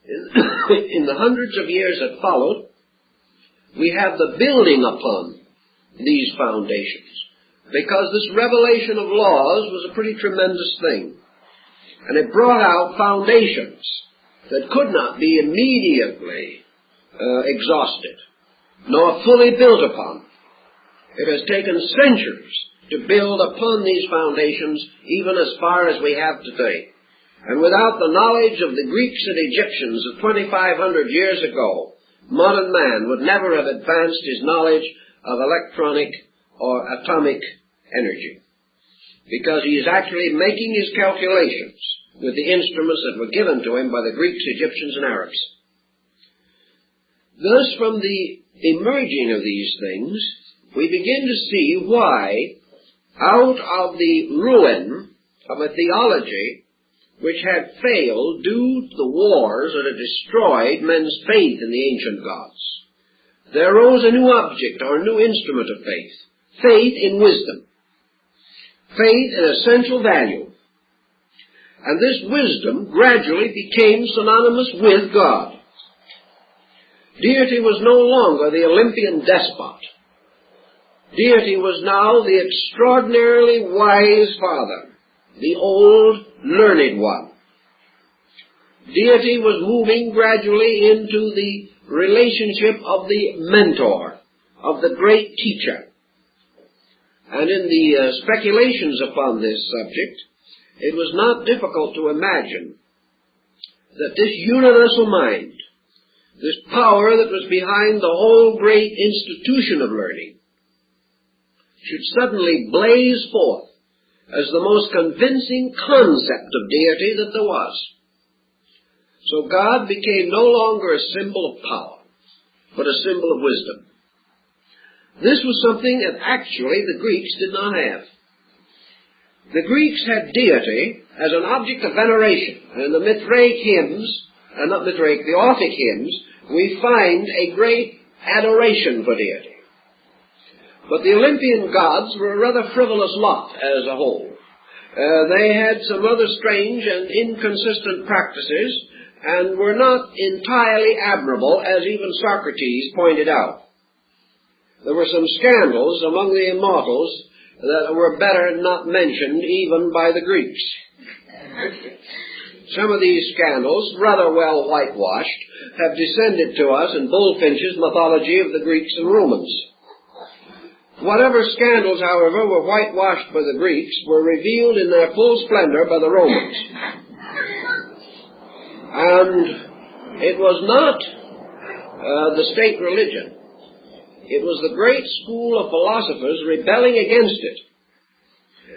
In the hundreds of years that followed, we have the building upon these foundations, because this revelation of laws was a pretty tremendous thing, and it brought out foundations that could not be immediately exhausted, nor fully built upon. It has taken centuries to build upon these foundations, even as far as we have today. And without the knowledge of the Greeks and Egyptians of 2,500 years ago, modern man would never have advanced his knowledge of electronic or atomic energy, because he is actually making his calculations with the instruments that were given to him by the Greeks, Egyptians, and Arabs. Thus, from the emerging of these things, we begin to see why, out of the ruin of a theology which had failed due to the wars that had destroyed men's faith in the ancient gods, there arose a new object or a new instrument of faith, faith in wisdom, faith in essential value. And this wisdom gradually became synonymous with God. Deity was no longer the Olympian despot. Deity was now the extraordinarily wise Father, the old learned one. Deity was moving gradually into the relationship of the mentor, of the great teacher. And in the speculations upon this subject, it was not difficult to imagine that this universal mind, this power that was behind the whole great institution of learning, should suddenly blaze forth as the most convincing concept of deity that there was. So God became no longer a symbol of power, but a symbol of wisdom. This was something that actually the Greeks did not have. The Greeks had deity as an object of veneration. And in the Mithraic hymns, the Orphic hymns, we find a great adoration for deity. But the Olympian gods were a rather frivolous lot as a whole. They had some rather strange and inconsistent practices, and were not entirely admirable, as even Socrates pointed out. There were some scandals among the immortals that were better not mentioned even by the Greeks. Some of these scandals, rather well whitewashed, have descended to us in Bullfinch's mythology of the Greeks and Romans. Whatever scandals, however, were whitewashed by the Greeks were revealed in their full splendor by the Romans. And it was not the state religion. It was the great school of philosophers rebelling against it.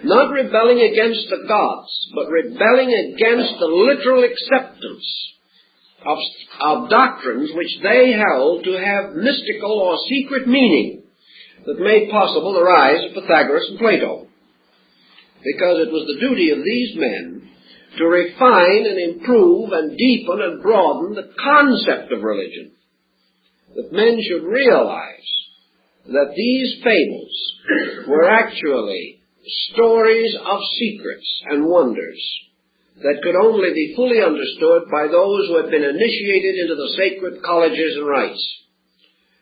Not rebelling against the gods, but rebelling against the literal acceptance of doctrines which they held to have mystical or secret meaning that made possible the rise of Pythagoras and Plato. Because it was the duty of these men to refine and improve and deepen and broaden the concept of religion. That men should realize that these fables were actually stories of secrets and wonders that could only be fully understood by those who had been initiated into the sacred colleges and rites.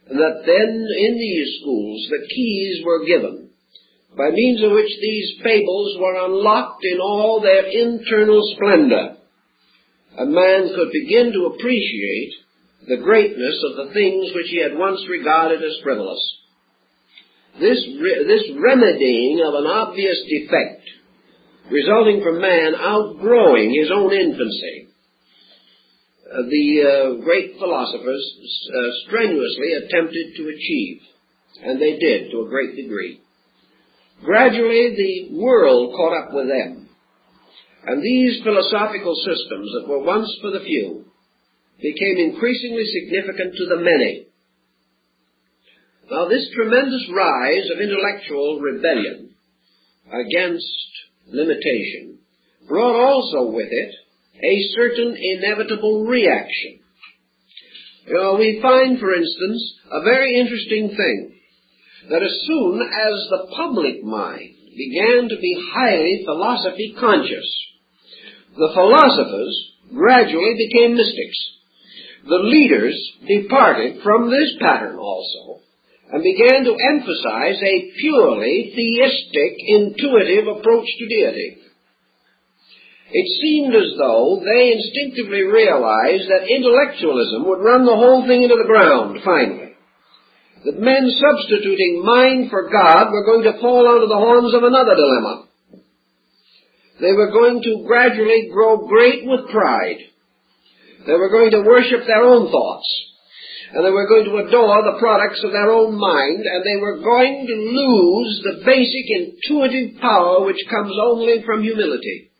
And that then in these schools the keys were given by means of which these fables were unlocked in all their internal splendor. A man could begin to appreciate the greatness of the things which he had once regarded as frivolous. This remedying of an obvious defect resulting from man outgrowing his own infancy, the great philosophers strenuously attempted to achieve, and they did to a great degree. Gradually the world caught up with them, and these philosophical systems that were once for the few became increasingly significant to the many. Now this tremendous rise of intellectual rebellion against limitation brought also with it a certain inevitable reaction. We find, for instance, a very interesting thing, that as soon as the public mind began to be highly philosophy conscious, the philosophers gradually became mystics. The leaders departed from this pattern also, and began to emphasize a purely theistic, intuitive approach to deity. It seemed as though they instinctively realized that intellectualism would run the whole thing into the ground, finally. That men substituting mind for God were going to fall onto the horns of another dilemma. They were going to gradually grow great with pride. They were going to worship their own thoughts. And they were going to adore the products of their own mind, and they were going to lose the basic intuitive power which comes only from humility.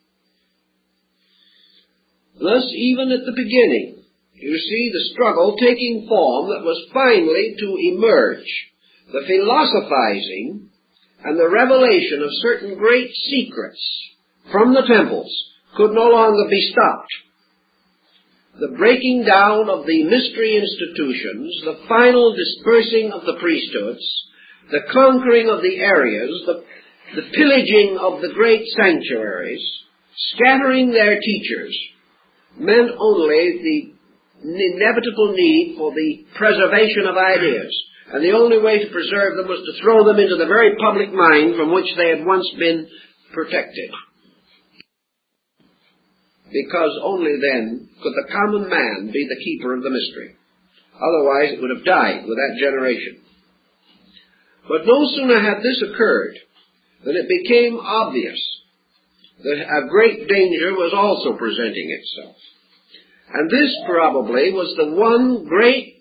Thus, even at the beginning, you see the struggle taking form that was finally to emerge. The philosophizing and the revelation of certain great secrets from the temples could no longer be stopped. The breaking down of the mystery institutions, the final dispersing of the priesthoods, the conquering of the areas, the pillaging of the great sanctuaries, scattering their teachers, meant only the inevitable need for the preservation of ideas. And the only way to preserve them was to throw them into the very public mind from which they had once been protected. Because only then could the common man be the keeper of the mystery. Otherwise it would have died with that generation. But no sooner had this occurred than it became obvious that a great danger was also presenting itself. And this probably was the one great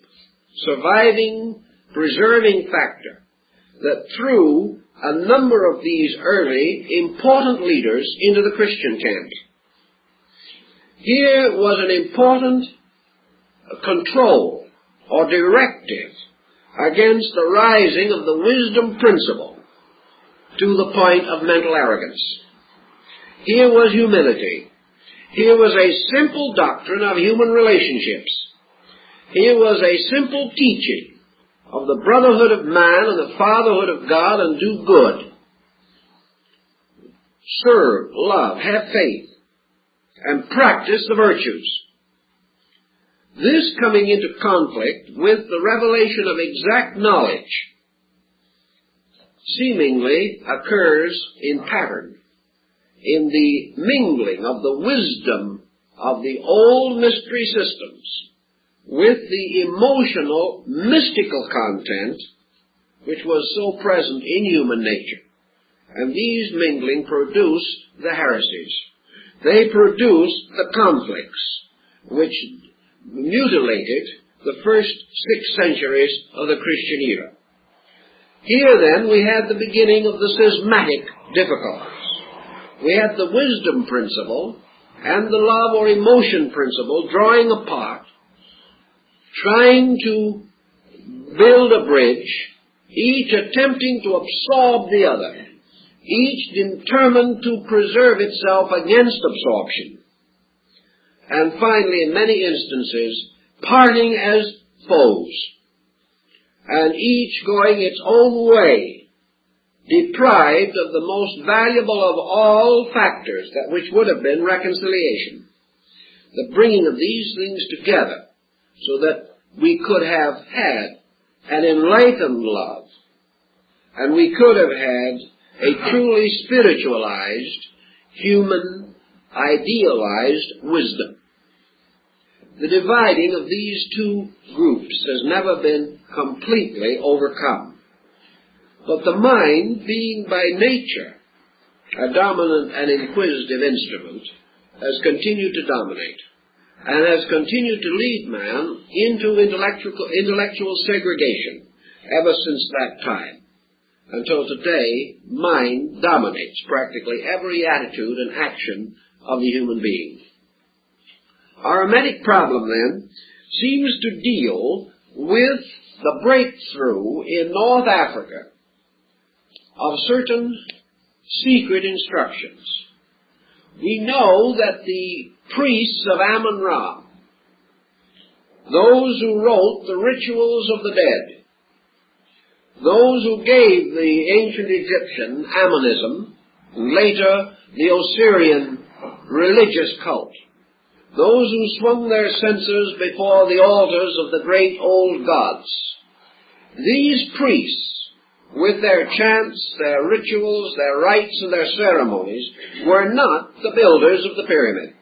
surviving, preserving factor that threw a number of these early important leaders into the Christian camp. Here was an important control or directive against the rising of the wisdom principle to the point of mental arrogance. Here was humility. Here was a simple doctrine of human relationships. Here was a simple teaching of the brotherhood of man and the fatherhood of God, and do good. Serve, love, have faith, and practice the virtues. This coming into conflict with the revelation of exact knowledge seemingly occurs in pattern, in the mingling of the wisdom of the old mystery systems with the emotional, mystical content which was so present in human nature. And these mingling produced the heresies. They produced the conflicts which mutilated the first 6 centuries of the Christian era. Here then we had the beginning of the schismatic difficulties. We had the wisdom principle and the love or emotion principle drawing apart, trying to build a bridge, each attempting to absorb the other, each determined to preserve itself against absorption. and finally, in many instances, parting as foes, and each going its own way, deprived of the most valuable of all factors, that which would have been reconciliation, the bringing of these things together, so that we could have had an enlightened love, and we could have had a truly spiritualized, human, idealized wisdom. The dividing of these two groups has never been completely overcome. But the mind, being by nature a dominant and inquisitive instrument, has continued to dominate and has continued to lead man into intellectual segregation ever since that time. Until today, mind dominates practically every attitude and action of the human being. Our Hermetic problem, then, seems to deal with the breakthrough in North Africa of certain secret instructions. We know that the priests of Amun-Ra, those who wrote the rituals of the dead, those who gave the ancient Egyptian Amunism, and later the Osirian religious cult, those who swung their censers before the altars of the great old gods, these priests, with their chants, their rituals, their rites, and their ceremonies, were not the builders of the pyramid.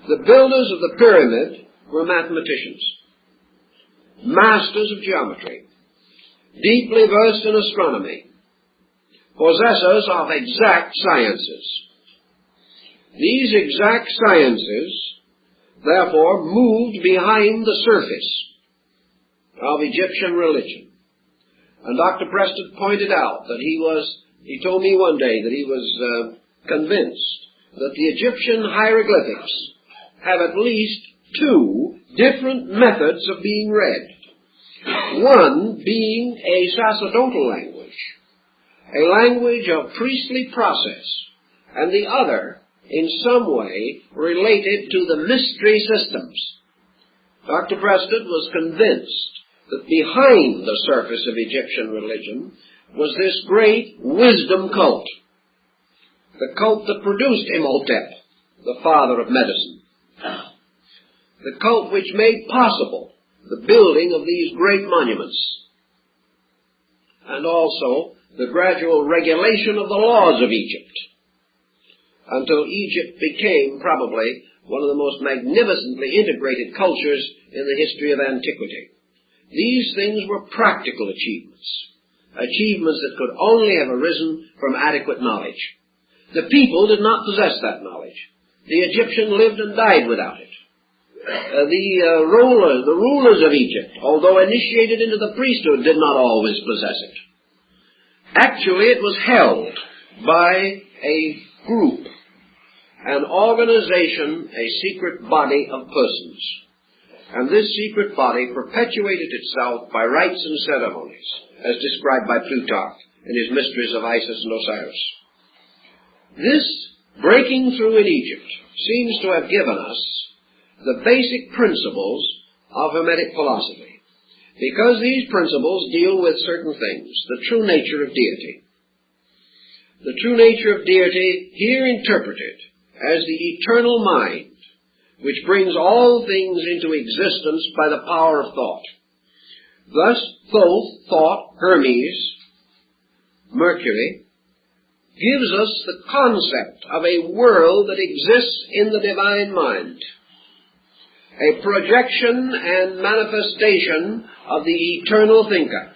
The builders of the pyramid were mathematicians, masters of geometry, deeply versed in astronomy, possessors of exact sciences. These exact sciences, therefore, moved behind the surface of Egyptian religion. And Dr. Preston pointed out that he told me one day that he was convinced that the Egyptian hieroglyphics have at least two different methods of being read. One being a sacerdotal language, a language of priestly process, and the other in some way related to the mystery systems. Dr. Preston was convinced that behind the surface of Egyptian religion was this great wisdom cult, the cult that produced Imhotep, the father of medicine, the cult which made possible the building of these great monuments, and also the gradual regulation of the laws of Egypt, until Egypt became probably one of the most magnificently integrated cultures in the history of antiquity. These things were practical achievements, achievements that could only have arisen from adequate knowledge. The people did not possess that knowledge. The Egyptian lived and died without it. The rulers of Egypt, although initiated into the priesthood, did not always possess it. Actually, it was held by a group, an organization, a secret body of persons. And this secret body perpetuated itself by rites and ceremonies, as described by Plutarch in his Mysteries of Isis and Osiris. This breaking through in Egypt seems to have given us the basic principles of Hermetic philosophy, because these principles deal with certain things, the true nature of deity. The true nature of deity, here interpreted as the eternal mind, which brings all things into existence by the power of thought. Thus, Thoth, thought, Hermes, Mercury, gives us the concept of a world that exists in the divine mind, a projection and manifestation of the eternal thinker.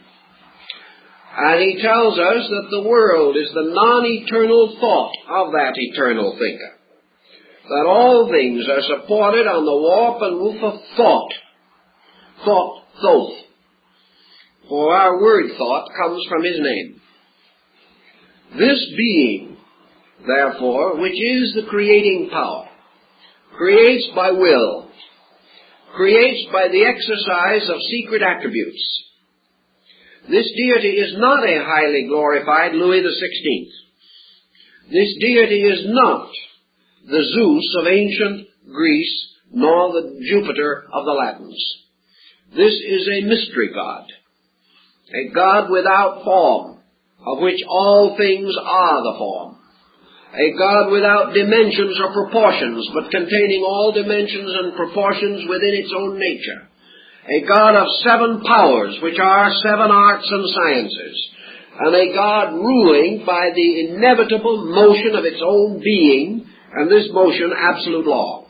And he tells us that the world is the non-eternal thought of that eternal thinker, that all things are supported on the warp and woof of thought, Thoth. For our word thought comes from his name. This being, therefore, which is the creating power, creates by will, creates by the exercise of secret attributes. This deity is not a highly glorified Louis XVI. This deity is not the Zeus of ancient Greece, nor the Jupiter of the Latins. This is a mystery God, a God without form, of which all things are the form, a God without dimensions or proportions, but containing all dimensions and proportions within its own nature, a God of 7 powers, which are 7 arts and sciences, and a God ruling by the inevitable motion of its own being, and this motion absolute law.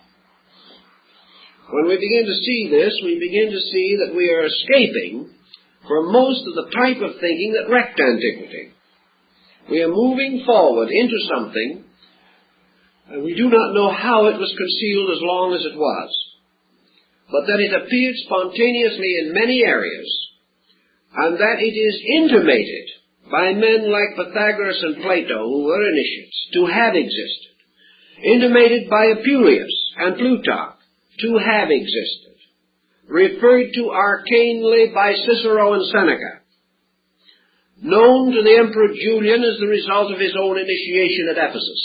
When we begin to see this, we begin to see that we are escaping from most of the type of thinking that wrecked antiquity. We are moving forward into something, and we do not know how it was concealed as long as it was, but that it appeared spontaneously in many areas, and that it is intimated by men like Pythagoras and Plato, who were initiates, to have existed, intimated by Apuleius and Plutarch, to have existed, referred to arcanely by Cicero and Seneca, known to the Emperor Julian as the result of his own initiation at Ephesus,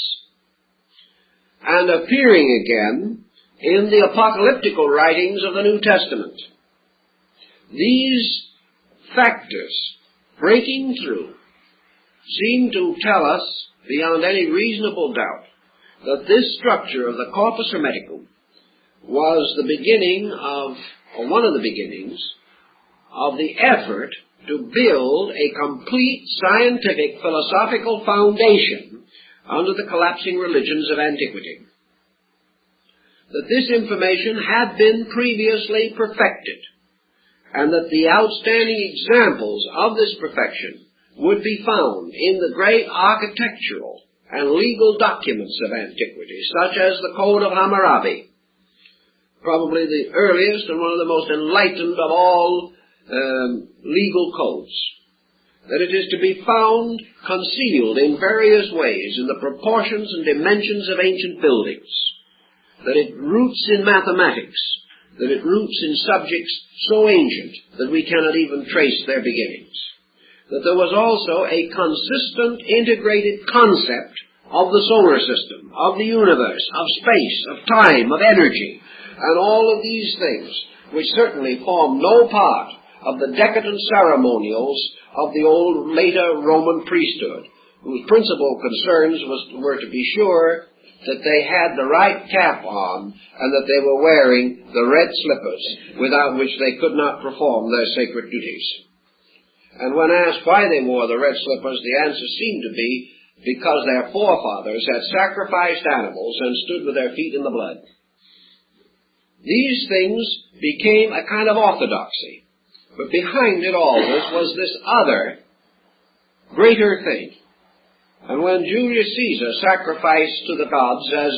and appearing again in the apocalyptical writings of the New Testament. These factors, breaking through, seem to tell us, beyond any reasonable doubt, that this structure of the Corpus Hermeticum was the beginning of, or one of the beginnings, of the effort to build a complete scientific philosophical foundation under the collapsing religions of antiquity. That this information had been previously perfected, and that the outstanding examples of this perfection would be found in the great architectural and legal documents of antiquity, such as the Code of Hammurabi, probably the earliest and one of the most enlightened of all legal codes. That it is to be found concealed in various ways in the proportions and dimensions of ancient buildings. That it roots in mathematics. That it roots in subjects so ancient that we cannot even trace their beginnings. That there was also a consistent, integrated concept of the solar system, of the universe, of space, of time, of energy, and all of these things, which certainly form no part of the decadent ceremonials of the old, later Roman priesthood, whose principal concerns were to be sure that they had the right cap on and that they were wearing the red slippers, without which they could not perform their sacred duties. And when asked why they wore the red slippers, the answer seemed to be because their forefathers had sacrificed animals and stood with their feet in the blood. These things became a kind of orthodoxy. But behind it all was this other, greater thing. And when Julius Caesar sacrificed to the gods as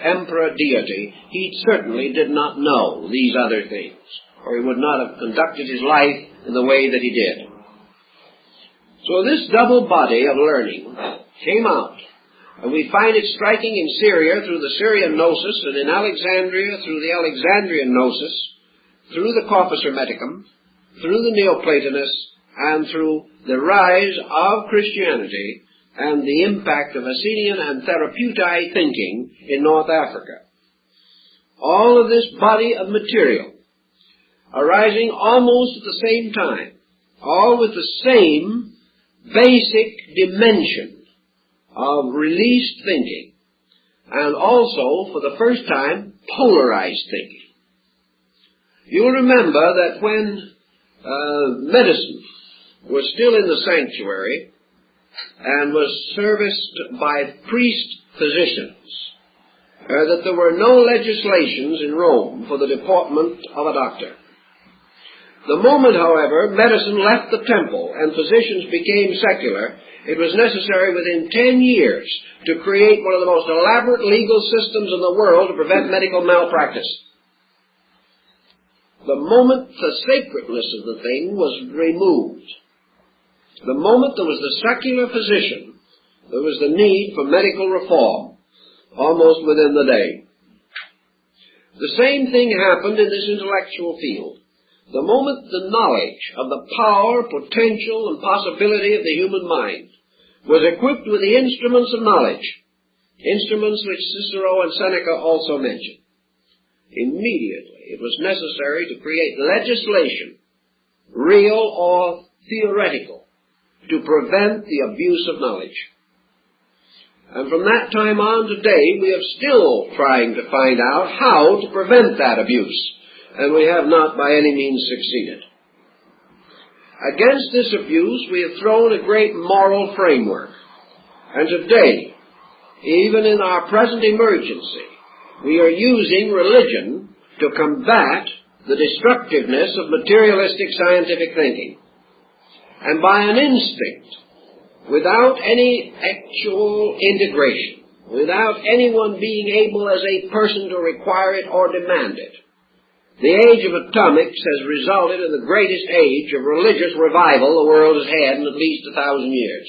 emperor deity, he certainly did not know these other things, or he would not have conducted his life in the way that he did. So this double body of learning came out, and we find it striking in Syria through the Syrian Gnosis, and in Alexandria through the Alexandrian Gnosis, through the Corpus Hermeticum, through the Neoplatonists, and through the rise of Christianity and the impact of Essenian and Therapeutae thinking in North Africa. All of this body of material arising almost at the same time, all with the same basic dimension of released thinking, and also, for the first time, polarized thinking. You'll remember that when medicine was still in the sanctuary and was serviced by priest physicians, that there were no legislations in Rome for the deportment of a doctor. The moment, however, medicine left the temple and physicians became secular, it was necessary within 10 years to create one of the most elaborate legal systems in the world to prevent medical malpractice. The moment the sacredness of the thing was removed, the moment there was the secular physician, there was the need for medical reform, almost within the day. The same thing happened in this intellectual field. The moment the knowledge of the power, potential, and possibility of the human mind was equipped with the instruments of knowledge, instruments which Cicero and Seneca also mentioned, Immediately, it was necessary to create legislation, real or theoretical, to prevent the abuse of knowledge. And from that time on today, we are still trying to find out how to prevent that abuse, and we have not by any means succeeded. Against this abuse, we have thrown a great moral framework. And today, even in our present emergency, we are using religion to combat the destructiveness of materialistic scientific thinking. And by an instinct, without any actual integration, without anyone being able as a person to require it or demand it, the age of atomics has resulted in the greatest age of religious revival the world has had in at least 1,000 years.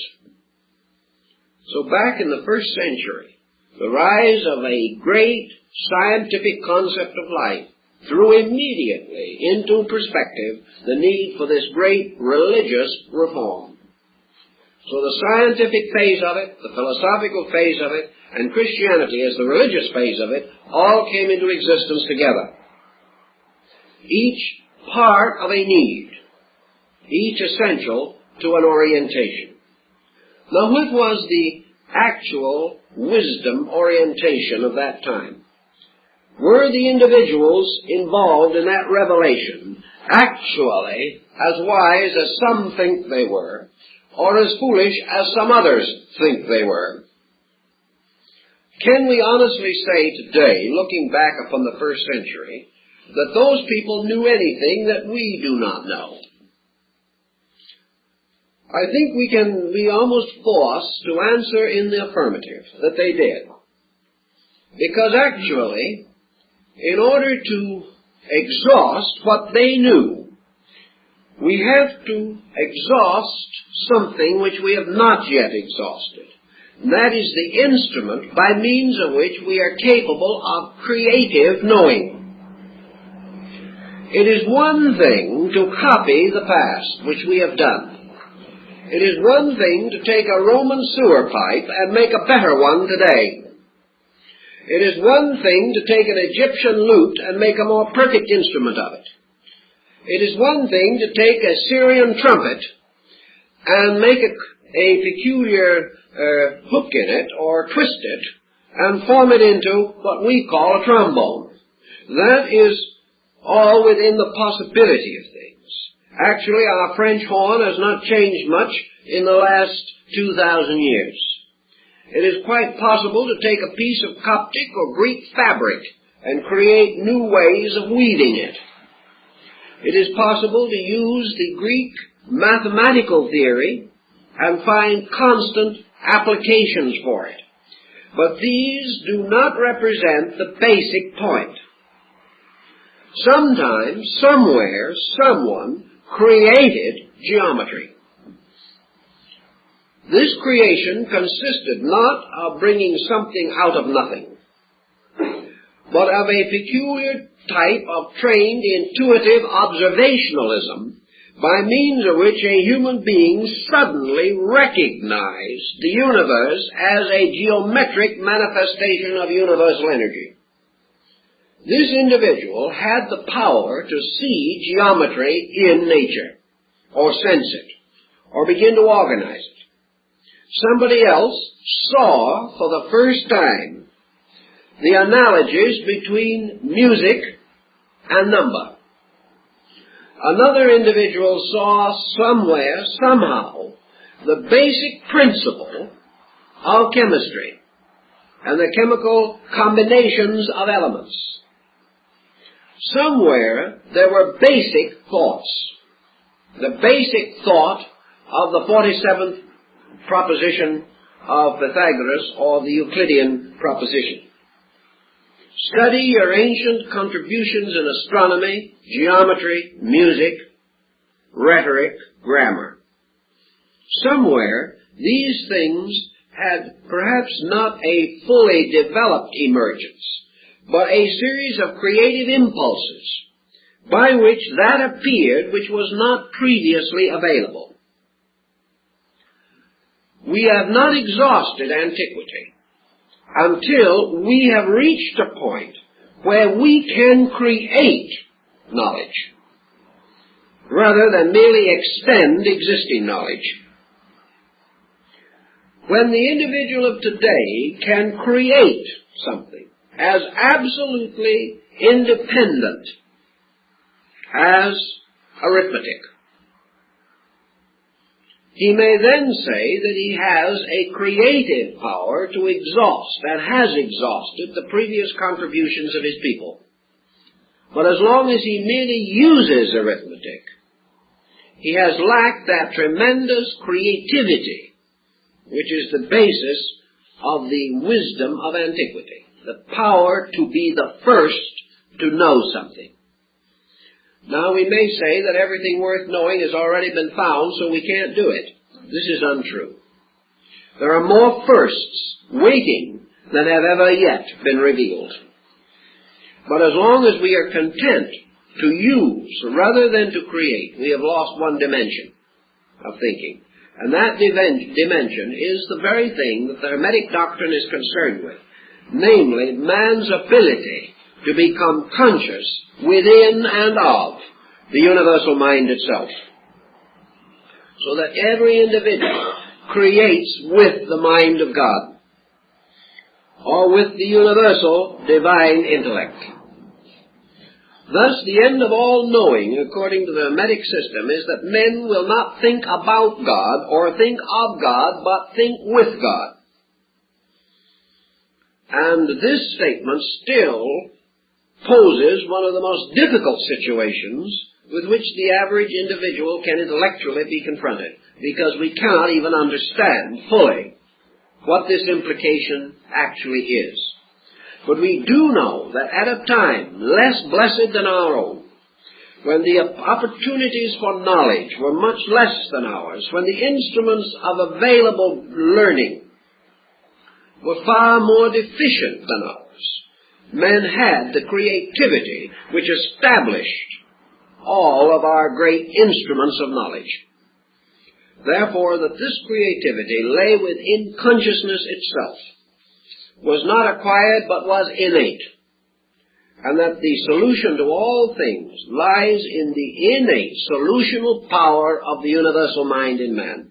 So back in the first century, the rise of a great scientific concept of life threw immediately into perspective the need for this great religious reform. So the scientific phase of it, the philosophical phase of it, and Christianity as the religious phase of it all came into existence together. Each part of a need, each essential to an orientation. Now, what was the actual wisdom orientation of that time? Were the individuals involved in that revelation actually as wise as some think they were, or as foolish as some others think they were? Can we honestly say today, looking back upon the first century, that those people knew anything that we do not know? I think we can be almost forced to answer in the affirmative that they did. Because actually, in order to exhaust what they knew, we have to exhaust something which we have not yet exhausted. And that is the instrument by means of which we are capable of creative knowing. It is one thing to copy the past, which we have done. It is one thing to take a Roman sewer pipe and make a better one today. It is one thing to take an Egyptian lute and make a more perfect instrument of it. It is one thing to take a Syrian trumpet and make a peculiar hook in it or twist it and form it into what we call a trombone. That is all within the possibility of things. Actually, our French horn has not changed much in the last 2,000 years. It is quite possible to take a piece of Coptic or Greek fabric and create new ways of weaving it. It is possible to use the Greek mathematical theory and find constant applications for it. But these do not represent the basic point. Sometimes, somewhere, someone created geometry. This creation consisted not of bringing something out of nothing, but of a peculiar type of trained intuitive observationalism by means of which a human being suddenly recognized the universe as a geometric manifestation of universal energy. This individual had the power to see geometry in nature, or sense it, or begin to organize it. Somebody else saw for the first time the analogies between music and number. Another individual saw somewhere, somehow, the basic principle of chemistry and the chemical combinations of elements. Somewhere there were basic thoughts. The basic thought of the 47th proposition of Pythagoras, or the Euclidean proposition. Study your ancient contributions in astronomy, geometry, music, rhetoric, grammar. Somewhere these things had perhaps not a fully developed emergence, but a series of creative impulses by which that appeared which was not previously available. We have not exhausted antiquity until we have reached a point where we can create knowledge, rather than merely extend existing knowledge. When the individual of today can create something as absolutely independent as arithmetic, he may then say that he has a creative power to exhaust and has exhausted the previous contributions of his people. But as long as he merely uses arithmetic, he has lacked that tremendous creativity which is the basis of the wisdom of antiquity, the power to be the first to know something. Now, we may say that everything worth knowing has already been found, so we can't do it. This is untrue. There are more firsts waiting than have ever yet been revealed. But as long as we are content to use rather than to create, we have lost one dimension of thinking. And that dimension is the very thing that the Hermetic doctrine is concerned with, namely man's ability to become conscious within and of the universal mind itself, so that every individual creates with the mind of God, or with the universal divine intellect. Thus, the end of all knowing, according to the Hermetic system, is that men will not think about God or think of God, but think with God. And this statement still poses one of the most difficult situations with which the average individual can intellectually be confronted, because we cannot even understand fully what this implication actually is. But we do know that at a time less blessed than our own, when the opportunities for knowledge were much less than ours, when the instruments of available learning were far more deficient than ours, men had the creativity which established all of our great instruments of knowledge. Therefore, that this creativity lay within consciousness itself, was not acquired but was innate, and that the solution to all things lies in the innate solutional power of the universal mind in man.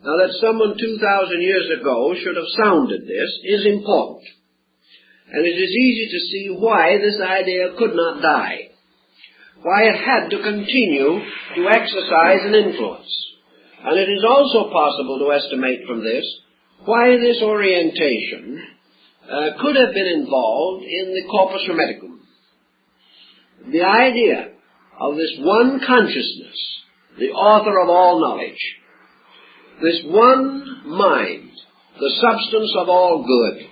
Now, that someone 2,000 years ago should have sounded this is important, and it is easy to see why this idea could not die, why it had to continue to exercise an influence. And it is also possible to estimate from this why this orientation could have been involved in the corpus hermeticum. The idea of this one consciousness, the author of all knowledge, this one mind, the substance of all good,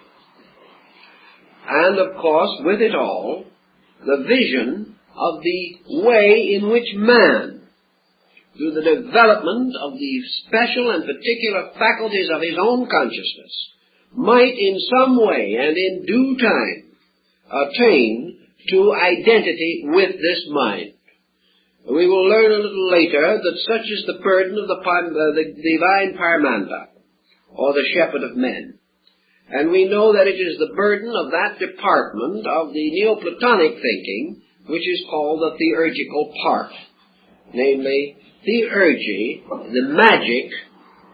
and of course with it all, the vision of the way in which man, through the development of the special and particular faculties of his own consciousness, might in some way and in due time attain to identity with this mind. We will learn a little later that such is the burden of the divine Paramanda, or the shepherd of men. And we know that it is the burden of that department of the Neoplatonic thinking which is called the theurgical part, namely theurgy, the magic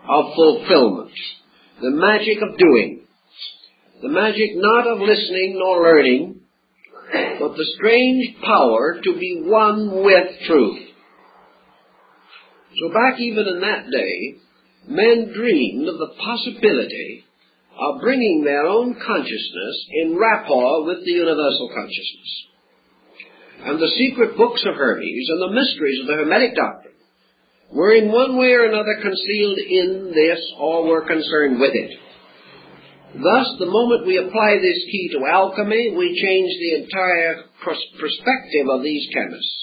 of fulfillment, the magic of doing, the magic not of listening nor learning, but the strange power to be one with truth. So back even in that day, men dreamed of the possibility of bringing their own consciousness in rapport with the universal consciousness. And the secret books of Hermes and the mysteries of the Hermetic doctrine were in one way or another concealed in this, or were concerned with it. Thus, the moment we apply this key to alchemy, we change the entire perspective of these chemists.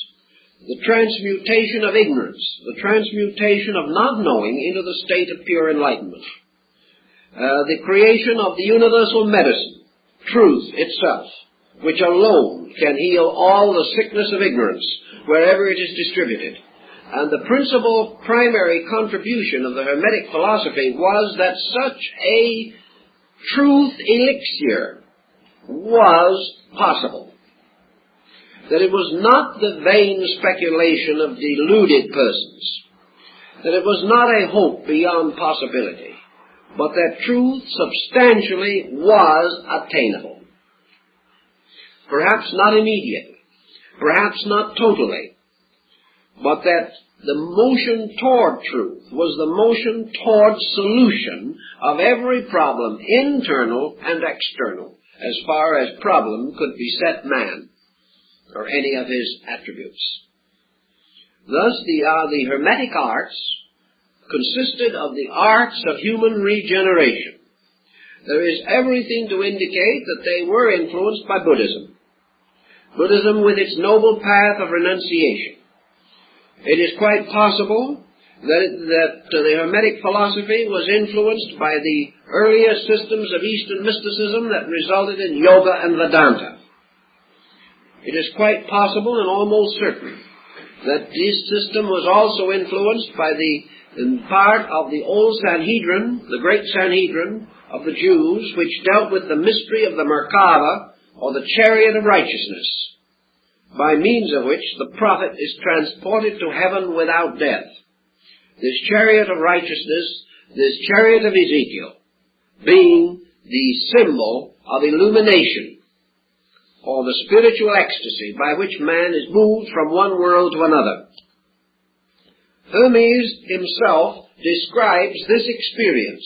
The transmutation of ignorance, the transmutation of not knowing into the state of pure enlightenment. The creation of the universal medicine, truth itself, which alone can heal all the sickness of ignorance wherever it is distributed. And the principal primary contribution of the Hermetic philosophy was that such a truth elixir was possible. That it was not the vain speculation of deluded persons. That it was not a hope beyond possibility, but that truth substantially was attainable. Perhaps not immediately, perhaps not totally, but that the motion toward truth was the motion toward solution of every problem, internal and external, as far as problem could beset man or any of his attributes. Thus the Hermetic arts consisted of the arts of human regeneration. There is everything to indicate that they were influenced by Buddhism. Buddhism with its noble path of renunciation. It is quite possible that the Hermetic philosophy was influenced by the earlier systems of Eastern mysticism that resulted in Yoga and Vedanta. It is quite possible and almost certain that this system was also influenced by in part of the old Sanhedrin, the great Sanhedrin of the Jews, which dealt with the mystery of the Merkava, or the chariot of righteousness, by means of which the prophet is transported to heaven without death. This chariot of righteousness, this chariot of Ezekiel, being the symbol of illumination, or the spiritual ecstasy by which man is moved from one world to another. Hermes himself describes this experience,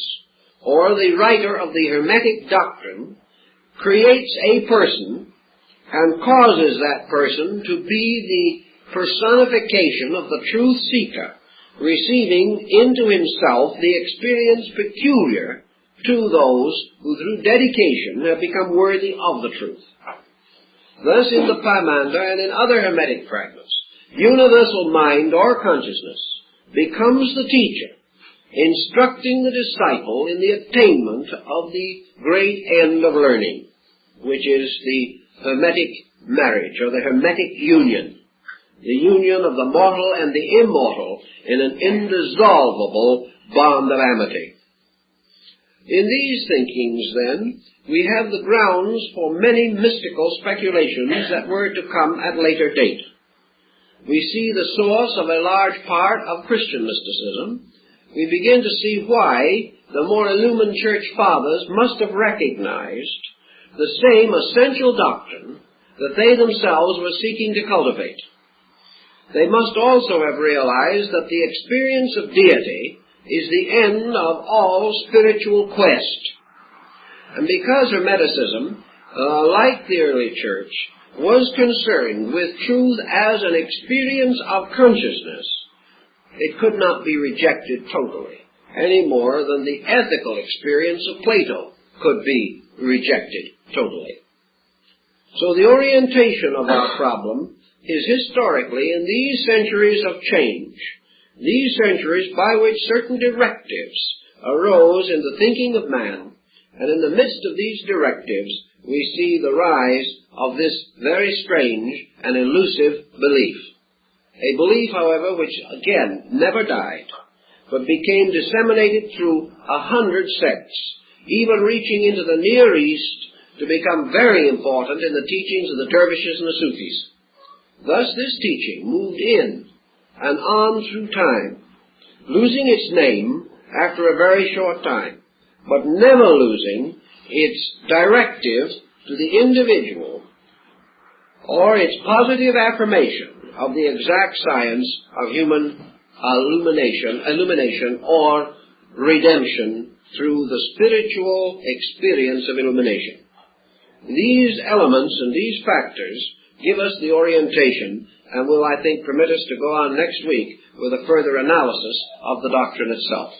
or the writer of the Hermetic doctrine creates a person and causes that person to be the personification of the truth seeker, receiving into himself the experience peculiar to those who through dedication have become worthy of the truth. Thus in the Pymander and in other Hermetic fragments, universal mind or consciousness becomes the teacher, instructing the disciple in the attainment of the great end of learning, which is the Hermetic marriage, or the Hermetic union, the union of the mortal and the immortal in an indissoluble bond of amity. In these thinkings, then, we have the grounds for many mystical speculations that were to come at later date. We see the source of a large part of Christian mysticism. We begin to see why the more illumined church fathers must have recognized the same essential doctrine that they themselves were seeking to cultivate. They must also have realized that the experience of deity is the end of all spiritual quest. And because Hermeticism, like the early church, was concerned with truth as an experience of consciousness, it could not be rejected totally, any more than the ethical experience of Plato could be rejected totally. So the orientation of our problem is historically in these centuries of change, these centuries by which certain directives arose in the thinking of man, and in the midst of these directives we see the rise of this very strange and elusive belief. A belief, however, which again never died, but became disseminated through 100 sects, even reaching into the Near East to become very important in the teachings of the dervishes and the Sufis. Thus this teaching moved in and on through time, losing its name after a very short time, but never losing its directive to the individual or its positive affirmation of the exact science of human illumination or redemption through the spiritual experience of illumination. These elements and these factors give us the orientation and will, I think, permit us to go on next week with a further analysis of the doctrine itself.